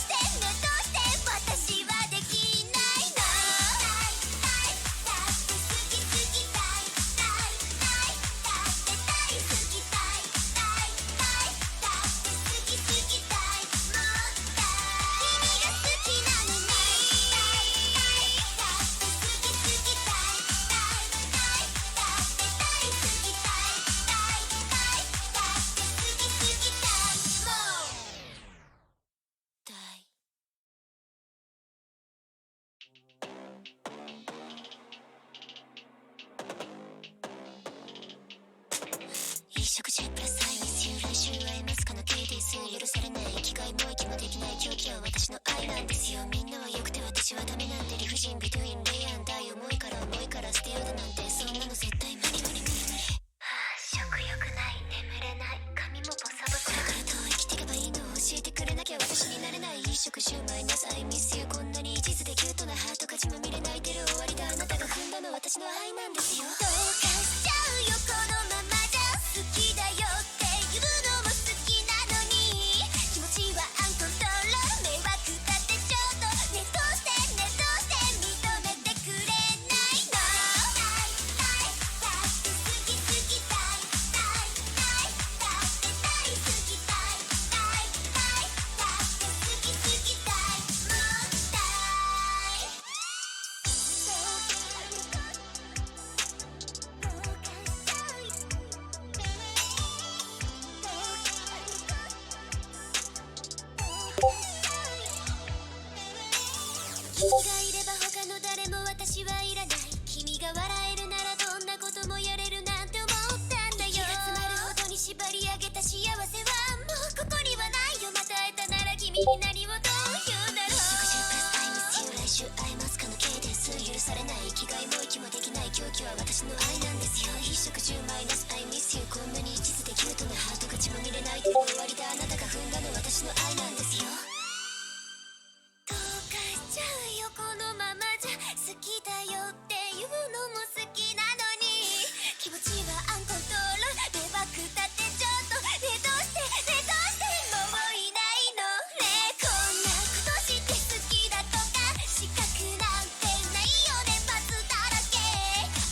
食中プラスアイミスユー来週会えますかの KDS 許されない生きがいも息もできない狂気は私の愛なんですよ。みんなは良くて私はダメなんて理不尽ビトゥインレイアンダイ重いから捨てようだなんてそんなの絶対無理無理無理無理。食欲ない眠れない髪もボサボサだからどう生きてけばいいの教えてくれなきゃ私になれない。一食シュウマイナスアイミスユーこんなに一途でキュートなハート勝ちまみれ泣いてる終わりだあなたが踏んだの私の愛なんですよ。どうかしちゃうよこのままじゃ好きだよって言うのも好きなのに気持ちはアンコントロール迷惑だってちょっとねどうして認めてくれないの。だって好き好きだって大好きだって好き好きだもったい君がいれば他の誰も私はいらない。君が笑えるならどんなこともやれるなんて思ったんだよ。息が詰まるほどに縛り上げた幸せはもうここにはないよ。また会えたなら君に何をどう言うだろう。一食中プラスアイミスユー来週会えますかの K です許されない生きがいも息もできない狂気は私の愛なんですよ。一食中マイナスアイミスユーこんなに一途でキュートなハートが血まみれ泣いてる終わりだあなたが踏んだの私の愛なんですよ。どうかしちゃうよこのままじゃ好きだよって言うのも好きなのに気持ちはアンコントロール迷惑だってちょっとねどうしてもういないのね。こんなことして好きだとか資格なんてないよねバツだらけ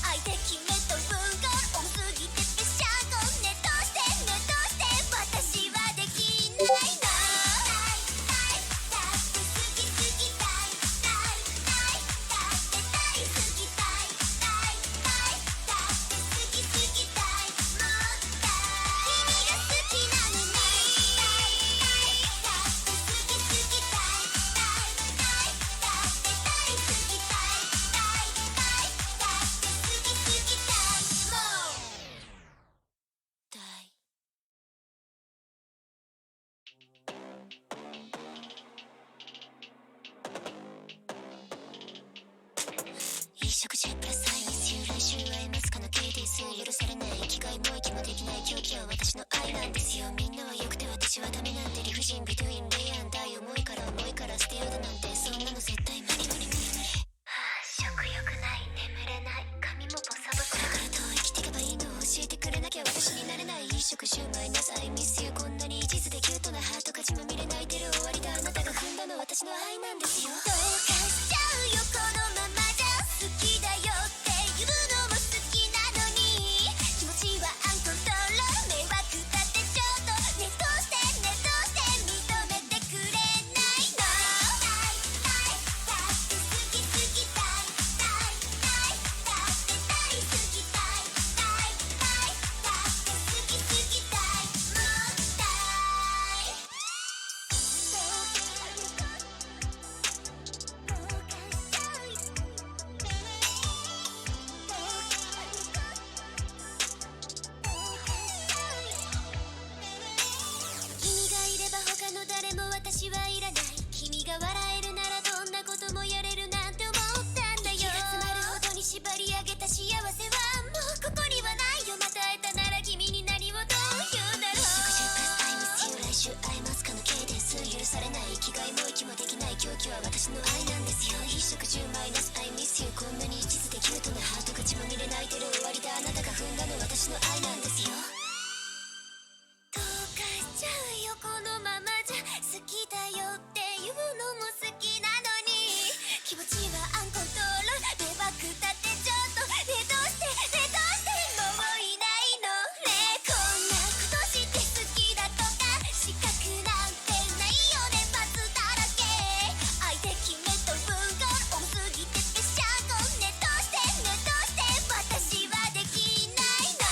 相手決めと文言多すぎてぺしゃんこねどうして私はできないの。一食中プラスアイミスユー来週会えますかの KDS 許されない生きがいも息もできない狂気は私の愛なんですよ。みんなは良くて私はダメなんて理不尽ビトゥインレイアンダイ重いから捨てようだなんてそんなの絶対無理無理無理無理。食欲ない眠れない髪もボサボサだからどう生きてけばいいの教えてくれなきゃ私になれない。一食シュウマイナスアイミスユーこんなに一途でキュートなハートが血まみれ泣いてる終わりだあなたが踏んだの私の愛なんですよ。どうかしちゃうよこのままじゃ好きだよって言うのも好きなのに気持ちはアンコントロール迷惑だってちょっとねどうして認めてくれないの。だって好き好きだって大好きだって好き好きだもったい君がいれば他の誰も私はいらない。君が笑えるならどんなこともやれるなんて思ったんだよ。息が詰まるほどに縛り上げた幸せはもうここにはないよ。また会えたなら君に何をどう言うだろう。一食中プラスアイミスユー来週会えますかの K です許されない生きがいも息もできない狂気は私の愛なんですよ。一食中マイナスアイミスユーこんなに一途でキュートなハートが血まみれ泣いてる終わりだあなたが踏んだの私の愛なんですよ。どうかしちゃうよこのままじゃ好きだよって言うのも好きなのに気持ちはアンコントロール迷惑だってちょっとねどうしてもういないのね。こんなことして好きだとか資格なんてないよねバツだらけ相手決めと文言多すぎてぺしゃんこねどうして私はできないの。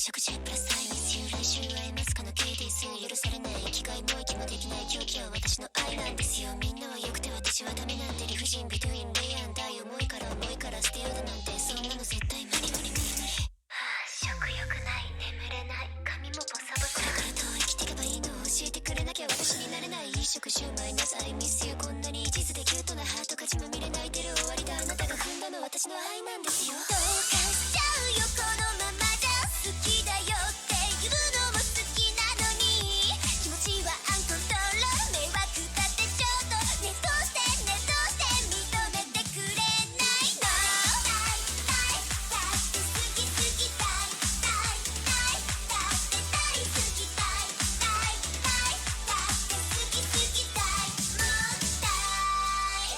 食中プラス愛ミスユー来週会えますかの KTS 許されない生きがいも息もできない狂気は私の愛なんですよ。みんなは良くて私はダメなんて理不尽ビトゥインレイアンダイ重いから捨てようだなんてそんなの絶対無理無理無理無理。食欲ない眠れない髪もボサボサだからどう生きてけばいいの教えてくれなきゃ私になれない。一食シュウマイなさいミスユーこんなに一途でキュートなハート勝ちまみれ泣いてる終わりだあなたが踏んだの私の愛なんですよ。どうかしちゃうよこのままじゃ好きだよって言うのも好きなのに気持ちはアンコントロール迷惑だってちょっとねどうして認めてくれないの。だって好き好きだって大好きだって好き好きだもったい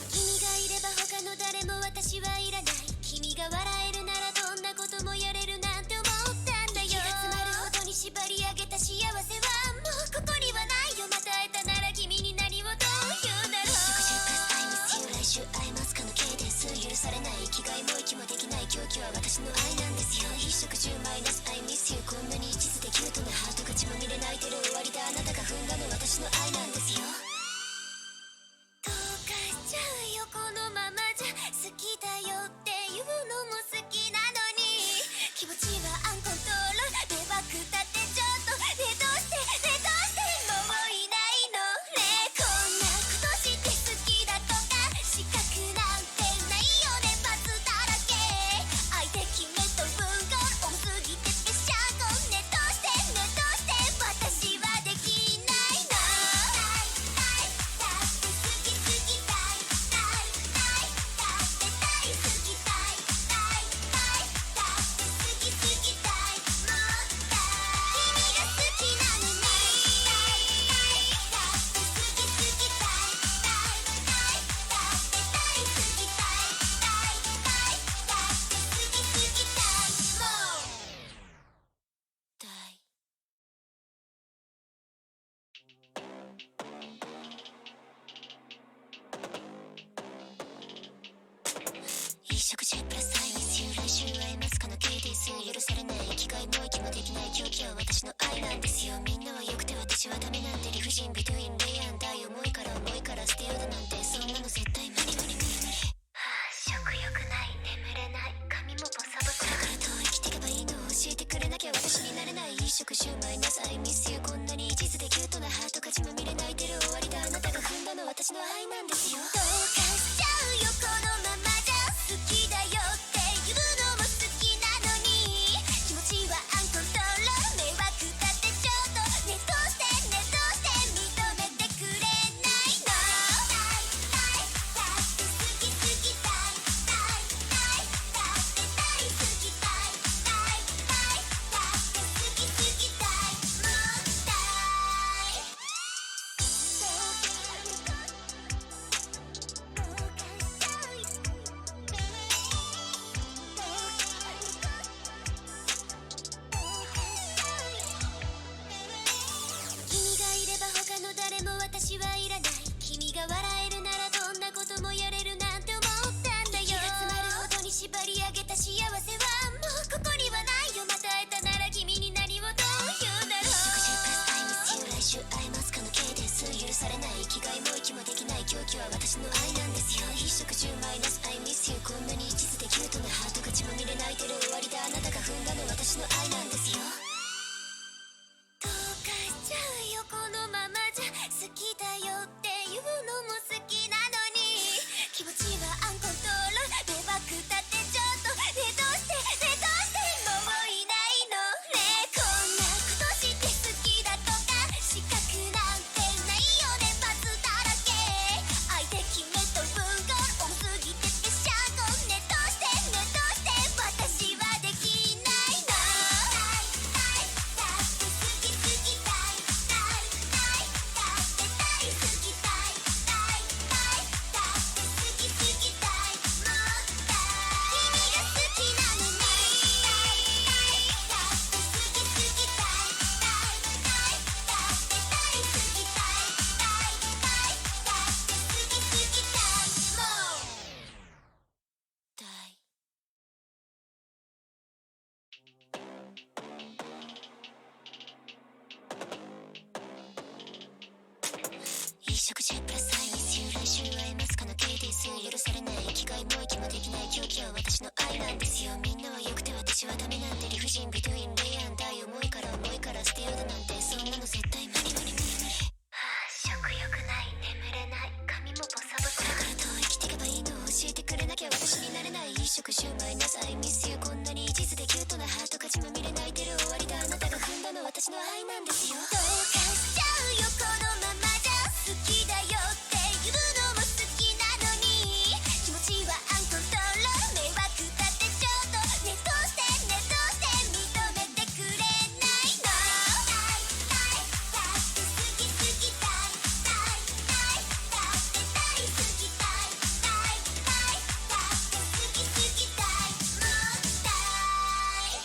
君がいれば他の誰も私はいらない。君が笑えるならどんなこともやれるなんて思ったんだよ。息が詰まるほどに縛り上げた幸せはもうここにはないよ。また会えたなら君に何をどう言うだろう。一食中プラス愛ミスユー来週会えますかの K です許されない生きがいも息もできない狂気は私の愛なんですよ。一食中マイナス愛ミスユーこんなに一途でキュートなハートが血まみれ泣いてる終わりだあなたが踏んだの私の愛なんですよ。どうかしちゃうよこのままじゃ好きだよって言うのも好きなのに気持ちはアンコントロール迷惑だってちょっとねどうしてもういないのね。こんなことして好きだとか資格なんてないよね罰だらけ相手決めと文言多すぎてぺしゃこねどうして私はできないの。だって好き好きだって大好きだだって好き好きだもったい君が好きなのにだって好き好きだだって大好きだだって好き好きだもったい一食中プラス愛ミスユー来週会えますかの KTS 許されない生きがいも息もできない狂気は私の愛なんですよ。みんなは良くて私はダメなんて理不尽ビトゥインレイアンダイ重いから捨てようだなんてそんなの絶対無理無理無理無理。食欲ない眠れない髪もボサボサだからどう生きてけばいいの教えてくれなきゃ私になれない。一食シュウマイなさいミスユーこんなに一途でキュートなハートが血まみれ泣いてる終わりだあなたが踏んだの私の愛なんですよ。どうかしちゃうよこのままじゃ好きだよって言うのも好きなのに気持ちはアンコントロール迷惑だってちょっとねどうして認めてくれないの。だって好き好きだって大好きだだって好き好きだもったい食中プラスアイミスユー来週会えますかの K です許されない生きがいも息もできない狂気は私の愛なんですよみんなは良くて私はダメなんて理不尽ビトゥインレイアンダイ重いから捨てようだなんてそんなの絶対無理無理無理無理食欲ない眠れない髪もボサボサだからどう生きてけばいいの教えてくれなきゃ私になれない一食シュウマイナスアイミスユーこんなに一途でキュートなハート勝ちまみれ泣いてる終わりだあなたが踏んだの私の愛なんですよどうかしちゃうよこのままじゃ好きだよって言うのも好きなのに気持ちはアンコントロール迷惑だってちょっとねどうして認めてくれないのだって好き好きだって大好きだって好き好きだもったい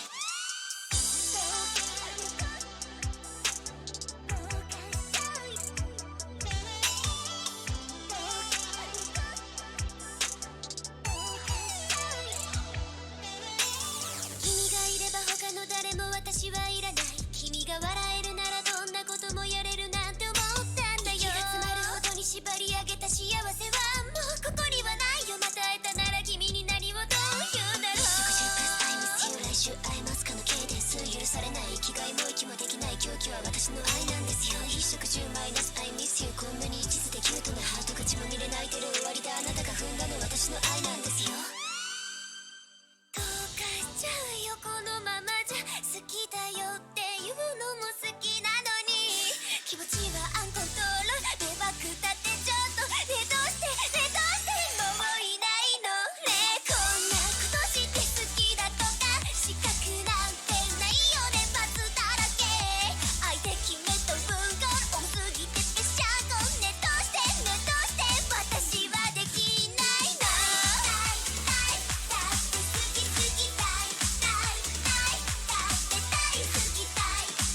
君がいれば他の誰も私はいらない君が笑えるならどんなこともやれるなんて思ったんだよ息が詰まるほどに縛り上げた幸せはもうここにはないよまた会えたなら君に何をどう言うだろう食中プラスアイミスユー来週会えますかの K です許されない生きがいも息もできない狂気は私の愛なんですよ一食中マイナスアイミスユーこんなに一途でキュートなハートが血まみれ泣いてる終わりだあなたが踏んだの私の愛なんですよどうかしちゃうよこのままじゃ好きだよっていうのも好きなのに気持ちはアンコントロール迷惑だってちょっとねどうしてもういないのねこんなことして好きだとか資格なんてないよねバツだらけ相手決めと文言多すぎてぺしゃこねどうして私はできないのだって好き好きだって大好きだって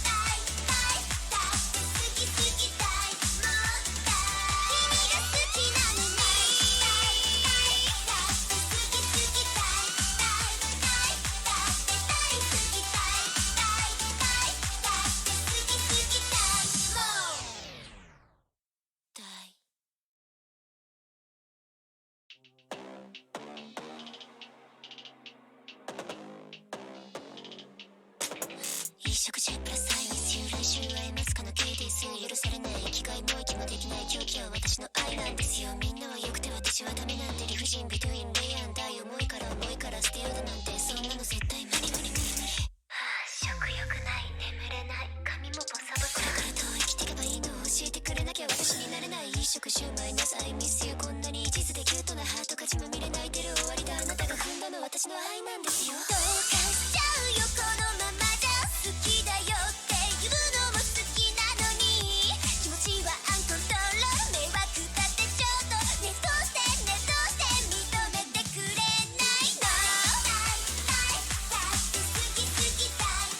好き好きだもったい君が好きなのにだって好き好きだって大好きだって好き好きだもったい一食中プラスアイミスユー来週会えますかの K です許されない生きがいも息もできない狂気は私の愛なんですよみんなは良くて私はダメなんて理不尽ビトゥインレイアンダイ重いから捨てようだなんてそんなの絶対無理無理無理無理食欲ない眠れない髪もボサボサだからどう生きてけばいいの教えてくれなきゃ私になれない一食シュウマイナスアイミスユーこんなに一途でキュートなハートが血まみれ泣いてる終わりだあなたが踏んだの私の愛なんですよどうかしちゃうよこのままじゃ好きだよっていうのも好きなのに気持ちはアンコントロール迷惑だってちょっとねどうして認めてくれないのだって好き好きだっ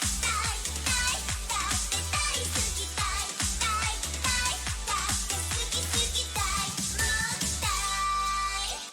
て大好きだって好き好きだもったい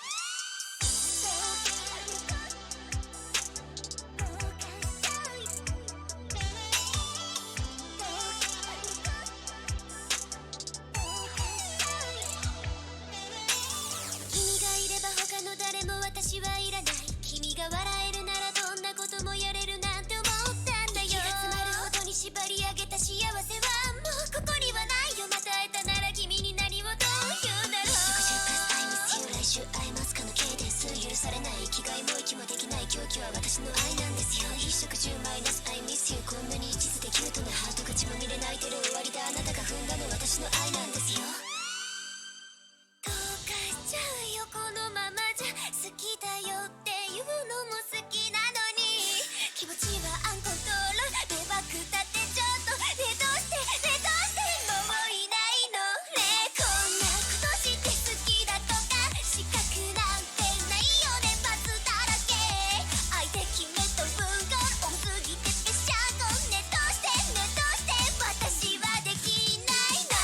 君がいれば他の誰も私はいらない君が笑えるならどんなこともやれるなんて思ったんだよ息が詰まるほどに縛り上げた幸せはもうここにはないよまた会えたなら君に何をどう言うだろう食中プラスアイミスユー来週会えますかの K です許されない生きがいも息もできない狂気は私の愛なんですよ一食中マイナスアイミスユーこんなに一途でキュートなハートが血まみれ泣いてる終わりだあなたが踏んだの私の愛なんですよどうかしちゃうよこのままじゃ好きだよっていうのも好きなのに気持ちはアンコントロール迷惑だってちょっとねどうしてもういないのねこんなことして好きだとか資格なんてないよねバツだらけ相手決めと文言多すぎてぺしゃこねどうして私はできないの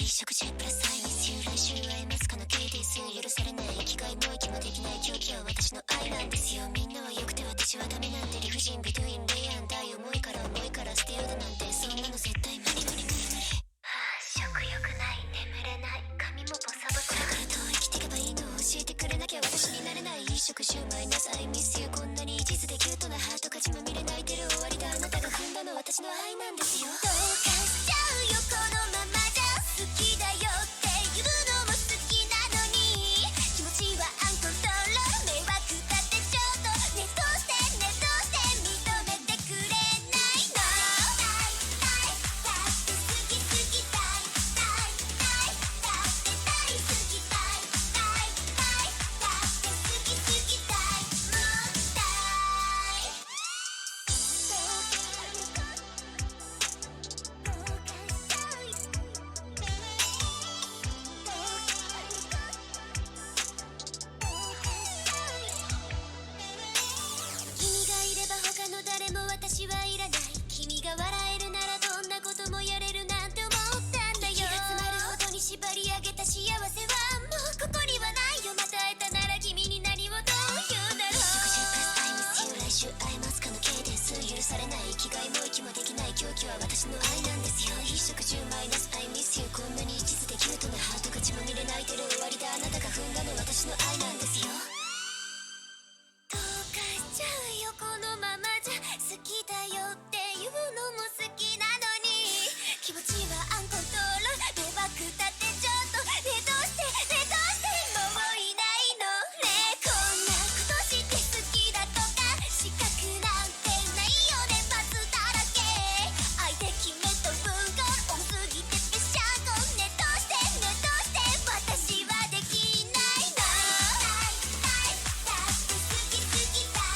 一食中プラス愛ミスユー来週会えますかの KTS 許されない生きがいも息もできない狂気は私の愛なんですよ。みんなは良くて私はダメなんて理不尽ビトゥインレイアンダイ重いから捨てようだなんてそんなの絶対無理無理無理無理。食欲ない眠れない髪もボサボサだからどう生きてけばいいの教えてくれなきゃ私になれない一食中マイナス愛ミスユーこんなに一途でキュートなハート勝ちまみれ泣いてる終わりだあなたが踏んだの私の愛なんですよ。どうかしちゃうよこのままじゃ好きだよって言うのも好きなのに気持ちはアンコントロール迷惑だってちょっとねどうして認めてくれないの。だって好き好きだって大好きだって好き好きだもったい君がいれば他の誰も私はいらない君が笑えるならどんなこともやれるなんて思ったんだよ。息が詰まるほどに縛り上げた幸せはもうここにはないよ。また会えたなら君に何をどう言うだろう。一食中プラス愛ミスユー来週会えますかの K です許されない生きがいも息もできない狂気は私の愛なんですよ。一食中マイナス愛ミスユーこんなに一途でキュートなハートが血まみれ泣いてる終わりだあなたが踏んだの私の愛なんですよ。どうかしちゃうよこのままじゃ好きだよって言うのも好きなのに気持ちはアンコントロール迷惑だってちょっとねどうしてもういないのね。こんなことして好きだとか資格なんてないよねバツだらけ相手決めと文言多すぎてぺしゃこねどうして私はできないの。だって好き好きだっ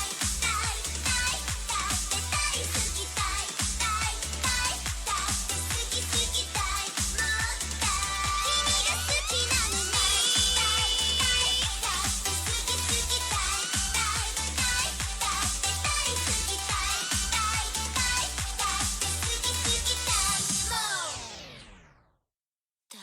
て大好きだだって好き好きだもったい君が好きなのにだって好き好きだだって大好きだだって好き好きだもったい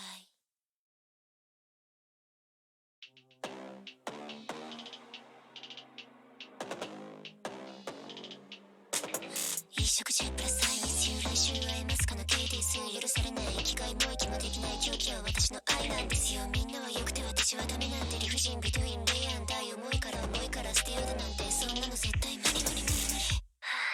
一食中プラス愛ミスユー来週会えますかの KTS 許されない生きがいも息もできない狂気は私の愛なんですよ。みんなは良くて私はダメなんて理不尽ビトゥインレイアンダイ重いから捨てようだなんてそんなの絶対無理無理無理無理。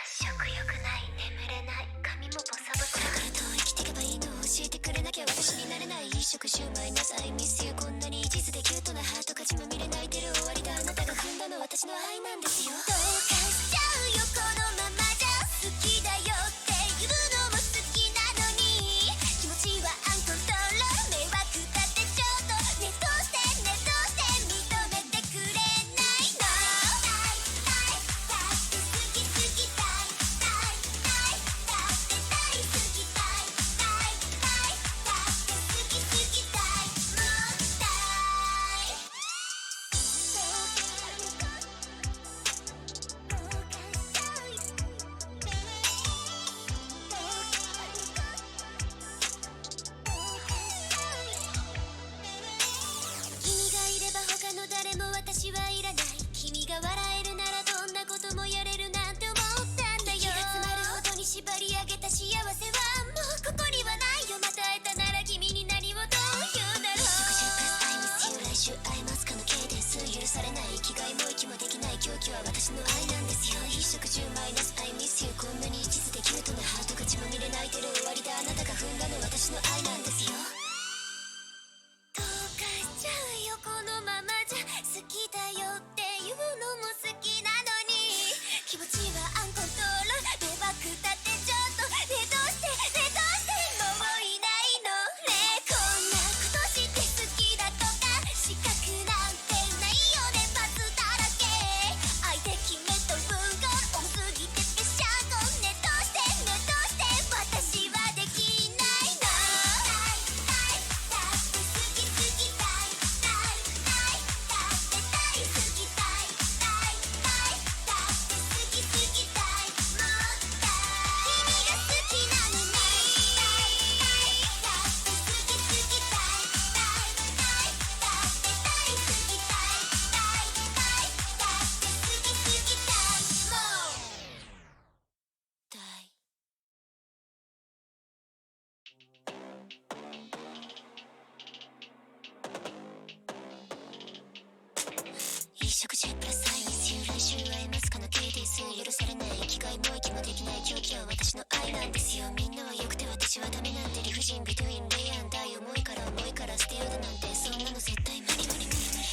食欲ない眠れない髪もボサボサだからどう生きてけばいいの教えてくれなきゃ私になれない一食中マイナス愛ミスユーこんなに一途でキュートなハートが血まみれ泣いてる終わりだあなたが踏んだの私の愛なんですよ。どうかしちゃうよこのままじゃ好きだよって言うのも好きなのに気持ちはアンコントロール迷惑だってちょっとねどうして認めてくれないの。だって好き好きだだって大好きだだって好き好きだもったい君がいれば他の誰も私はいらない君が笑えるならどんなこともやれるなんて思ったんだよ。息が詰まるほどに縛り上げた幸せはもうここにはないよ。また会えたなら君に何をどう言うだろう。一食中プラス愛ミスユー来週会えますかの K です許されない生きがいも息もできない狂気は私の愛なんですよ。一食中マイナス愛ミスユーこんなに一途でキュートなハートが血まみれ泣いてる終わりだあなたが踏んだの私の愛なんですよ。どうかしちゃうよこのままじゃ好きだよって言うのも好きなのに気持ちはアンコントロール迷惑だってちょっとねどうしてもういないのね。こんなことして好きだとか資格なんてないよねバツだらけ相手決めと文言多すぎてぺしゃこねどうして私はできないの。食中プラスアイミスユー来週会えますかの KDS 許されない生きがいも息もできない狂気は私の愛なんですよ。みんなは良くて私はダメなんて理不尽ビトゥインレイアンダイ重いから捨てようだなんてそんなの絶対無理無理無理無理。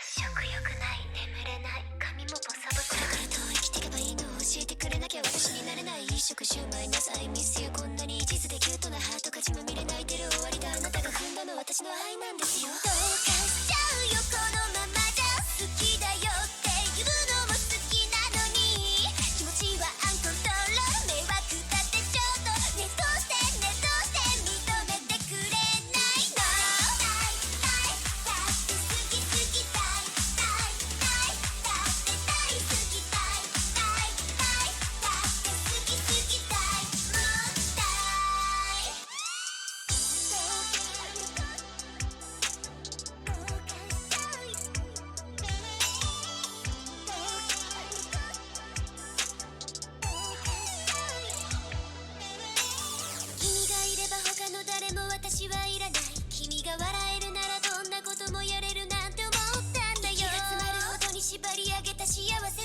食欲ない眠れない髪もボサボサだからどう生きてけばいいの教えてくれなきゃ私になれない。一食シュウマイナスアイミスユーこんなに一途でキュートなハート勝ちまみれ泣いてる終わりだあなたが踏んだの私の愛なんですよ。どうかしちゃうよこのままじゃ好きだよって言うのも好きなのに気持ちはアンコントロール迷惑だってちょっとねどうして認めてくれないの。だって好き好きだって大好きだって好き好きだもったい君がいれば他の誰も私はいらない。君が笑えるならどんなこともやれるなんて思ったんだよ。息が詰まるほどに縛り上げた幸せはもう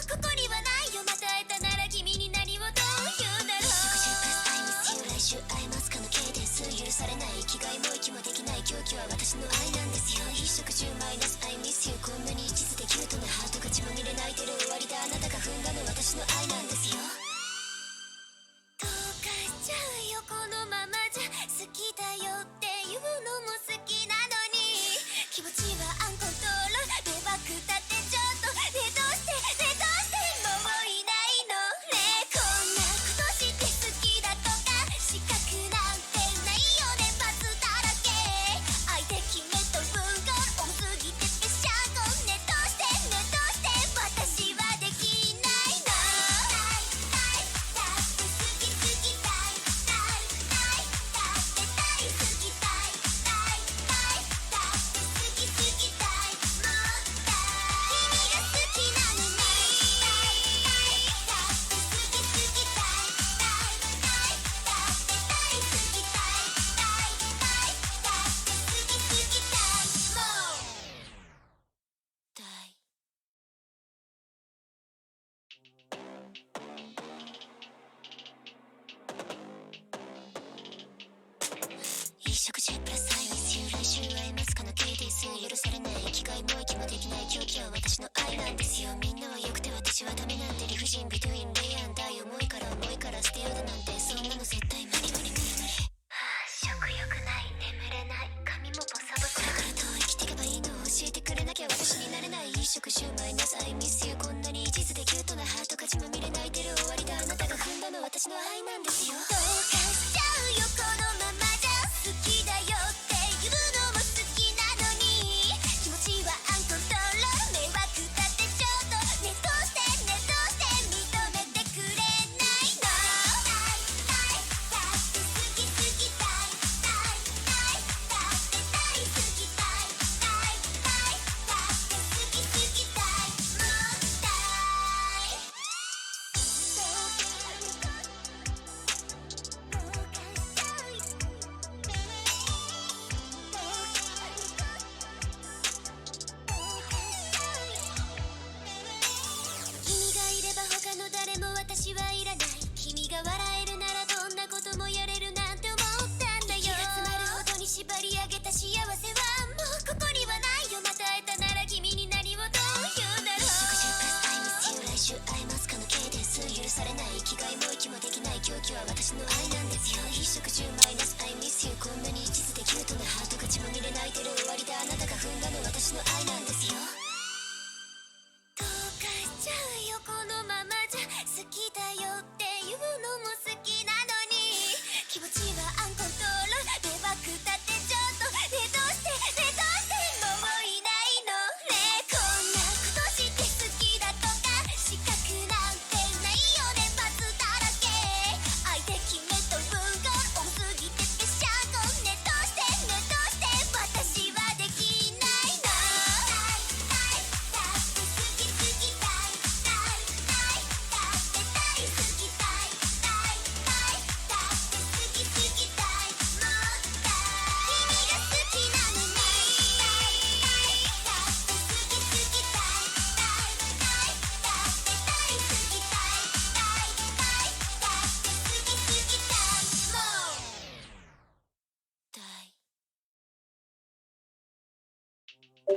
ここにはないよ。また会えたなら君に何をどう言うだろう。食中プラスアイミスユー来週会えますかの K です許されない生きがいも息もできない狂気は私の愛なんですよ。一食中マイナスアイミスユーこんなに一途でキュートなハートが血まみれ泣いてる終わりだあなたが踏んだの私の愛なんですよ。どうかしちゃうよこのままじゃ好きだよっていうのも好きなのに気持ちはアンコントロール迷惑だってちょっとねどうしてもういないのね。こんなことして好きだとか資格なんてないよねバツだらけ相手決めと文言多すぎてぺしゃんこねどうして私はできないの。だって好き好きだって大好きだだって好き好きだもったい君が好きなのにだって好き好きだだって大好きだだって好き好きだもったい一食中プラスアイミスユー来週会えますかの KDS 許されない生きがいも息もできない狂気は私の愛なんですよ。みんなは良くて私はダメなんて理不尽ビトゥインレイアンダイ重いから捨てようだなんてそんなの絶対無理無理無理無理。食欲ない眠れない髪もボサボサだからどう生きてけばいいの教えてくれなきゃ私になれない。一食シュウマイナスアイミスユーこんなに一途でキュートなハートが血まみれ泣いてる終わりだあなたが踏んだの私の愛なんですよ。どうかしちゃうよこのままじゃ好きだよっていうのも好きなのに気持ちはアンコントロール迷惑だってちょっとねどうして認めてくれないの。だって好き好きだって大好きだだって好き好きだもったいどうかしちゃうよ一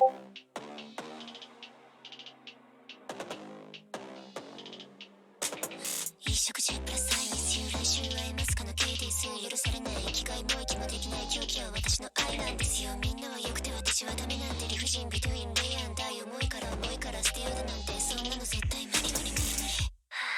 食中プラスアイミスユー来週会えますかの KT 許されない生きがいも息もできない狂気は私の愛なんですよ。みんなは良くて私はダメなんて理不尽ビトゥインレイアン大思いから捨てようだなんてそんなの絶対無理無理無理無理。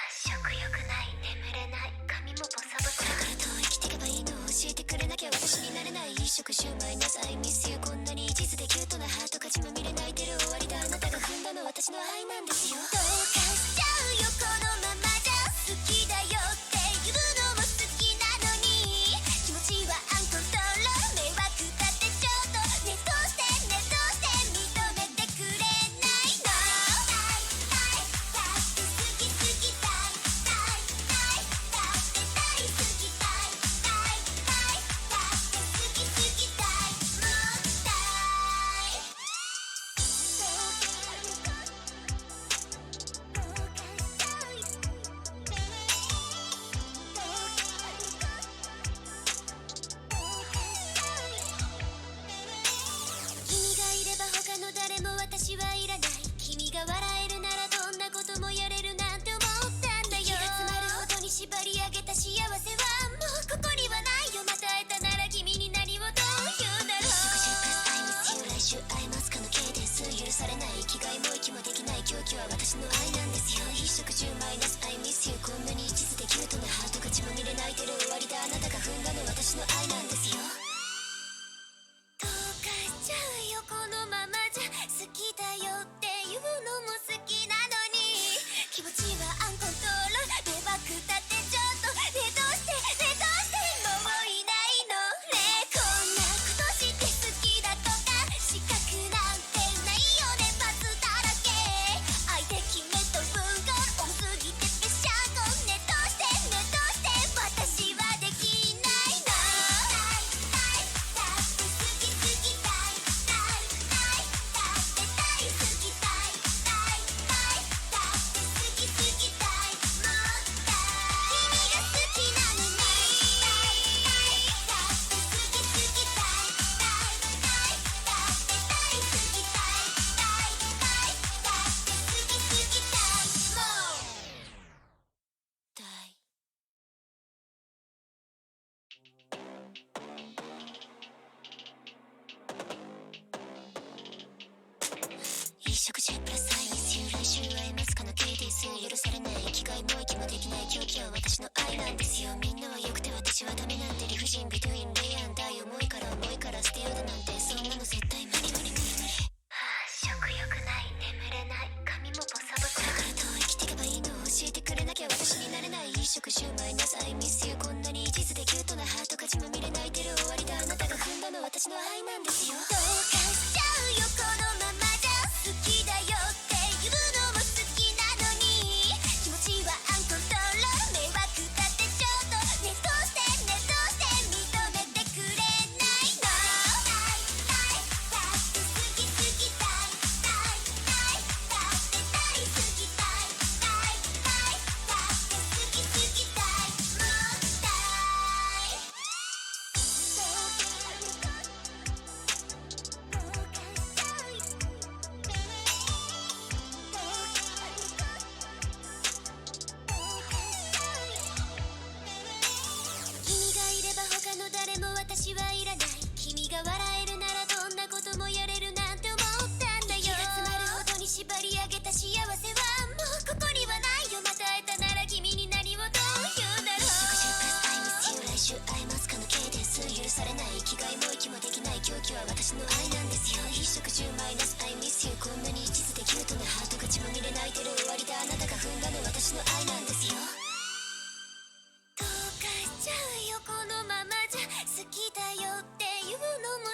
食欲ない眠れない髪もボサボサ。これからどう生きていけばいいの教えてくれなきゃ私になれない。一食中マイナスアイミスユーこんなに一途でキュートなハート勝ちまみれ泣いてる終わりだ。あなたが踏んだの私の愛なんですよ。どうかしちゃうよこのままじゃ。好きだよって言うのも好きなのに気持ちはアンコントロール迷惑だってちょっとねどうして認めてくれないの。だって好き好きだって大好きだって好き好きだもったい。君がいれば他の誰も私はいらない。君が笑えるならどんなこともやれるなんて思ったんだよ。息が詰まるほどに縛り上げた幸せはもうここにはないよ。また会えたなら君に何をどう言うだろう。食事プラスアイミスユー来週会えますかの K です。許されない生きがいも息もできない狂気は私の愛なんですよ。一食中マイナスアイミスユーこんなに一途でキュートなハートが血まみれ泣いてる終わりだ。あなたが踏んだの私の愛なんですよ。どうかしちゃうよこのままじゃ。好きだよって言うのも好きなのに気持ちはアンコントロール迷惑だってちょっとねどうしてもういないのね。こんなことして好きだとか資格なんてないよね。パスだらけ相手決めと文言多すぎてぺしゃんこねどうして私はできないの。だって好き好きだって大好きだって好き好きだもったい。君が好きなのにだって好き好きだって大好きだって好き好きだもったい。一食中プラスアイミスユー来週会えますかの K です。許されない生きがいも息もできない狂気は私の愛なんですよ。みんなは良くて私はダメなんて理不尽ビトゥインレイアン大思いから捨てようだなんてそんなの絶対無理無理無理無理。食欲ない眠れない髪もボサボサ。これからどう生きていけばいいの教えてくれなきゃ私になれない。一食中マイナスアイミスユーこんなに一途でキュートなハートが血まみれ泣いてる終わりだ。あなたが踏んだの私の愛なんですよ。どうかしちゃうよこのままじゃ。好きだよって言うのも好きなのに気持ちはアンコントロール迷惑だってちょっとねどうして認めてくれないの。だって好き好きだって大好きだって好き好きだもったい。君がいれば他の誰も私はいらない。君が笑えるならどんなこともやれるなんて思ったんだよ。息が詰まるほどに縛り上げた幸せはもうここにはないよ。また会えたなら君に何をどう言うだろう。食事プラスアイミスユー来週会えますかの K です。許されない生きがいも息もできない狂気は私の愛なんですよ。一食中マイナスアイミスユーこんなに一途でキュートなハートが血まみれ泣いてる終わりだ。あなたが踏んだの私の愛なんですよ。どうかしちゃうよこのままじゃ。好きだよって言うのも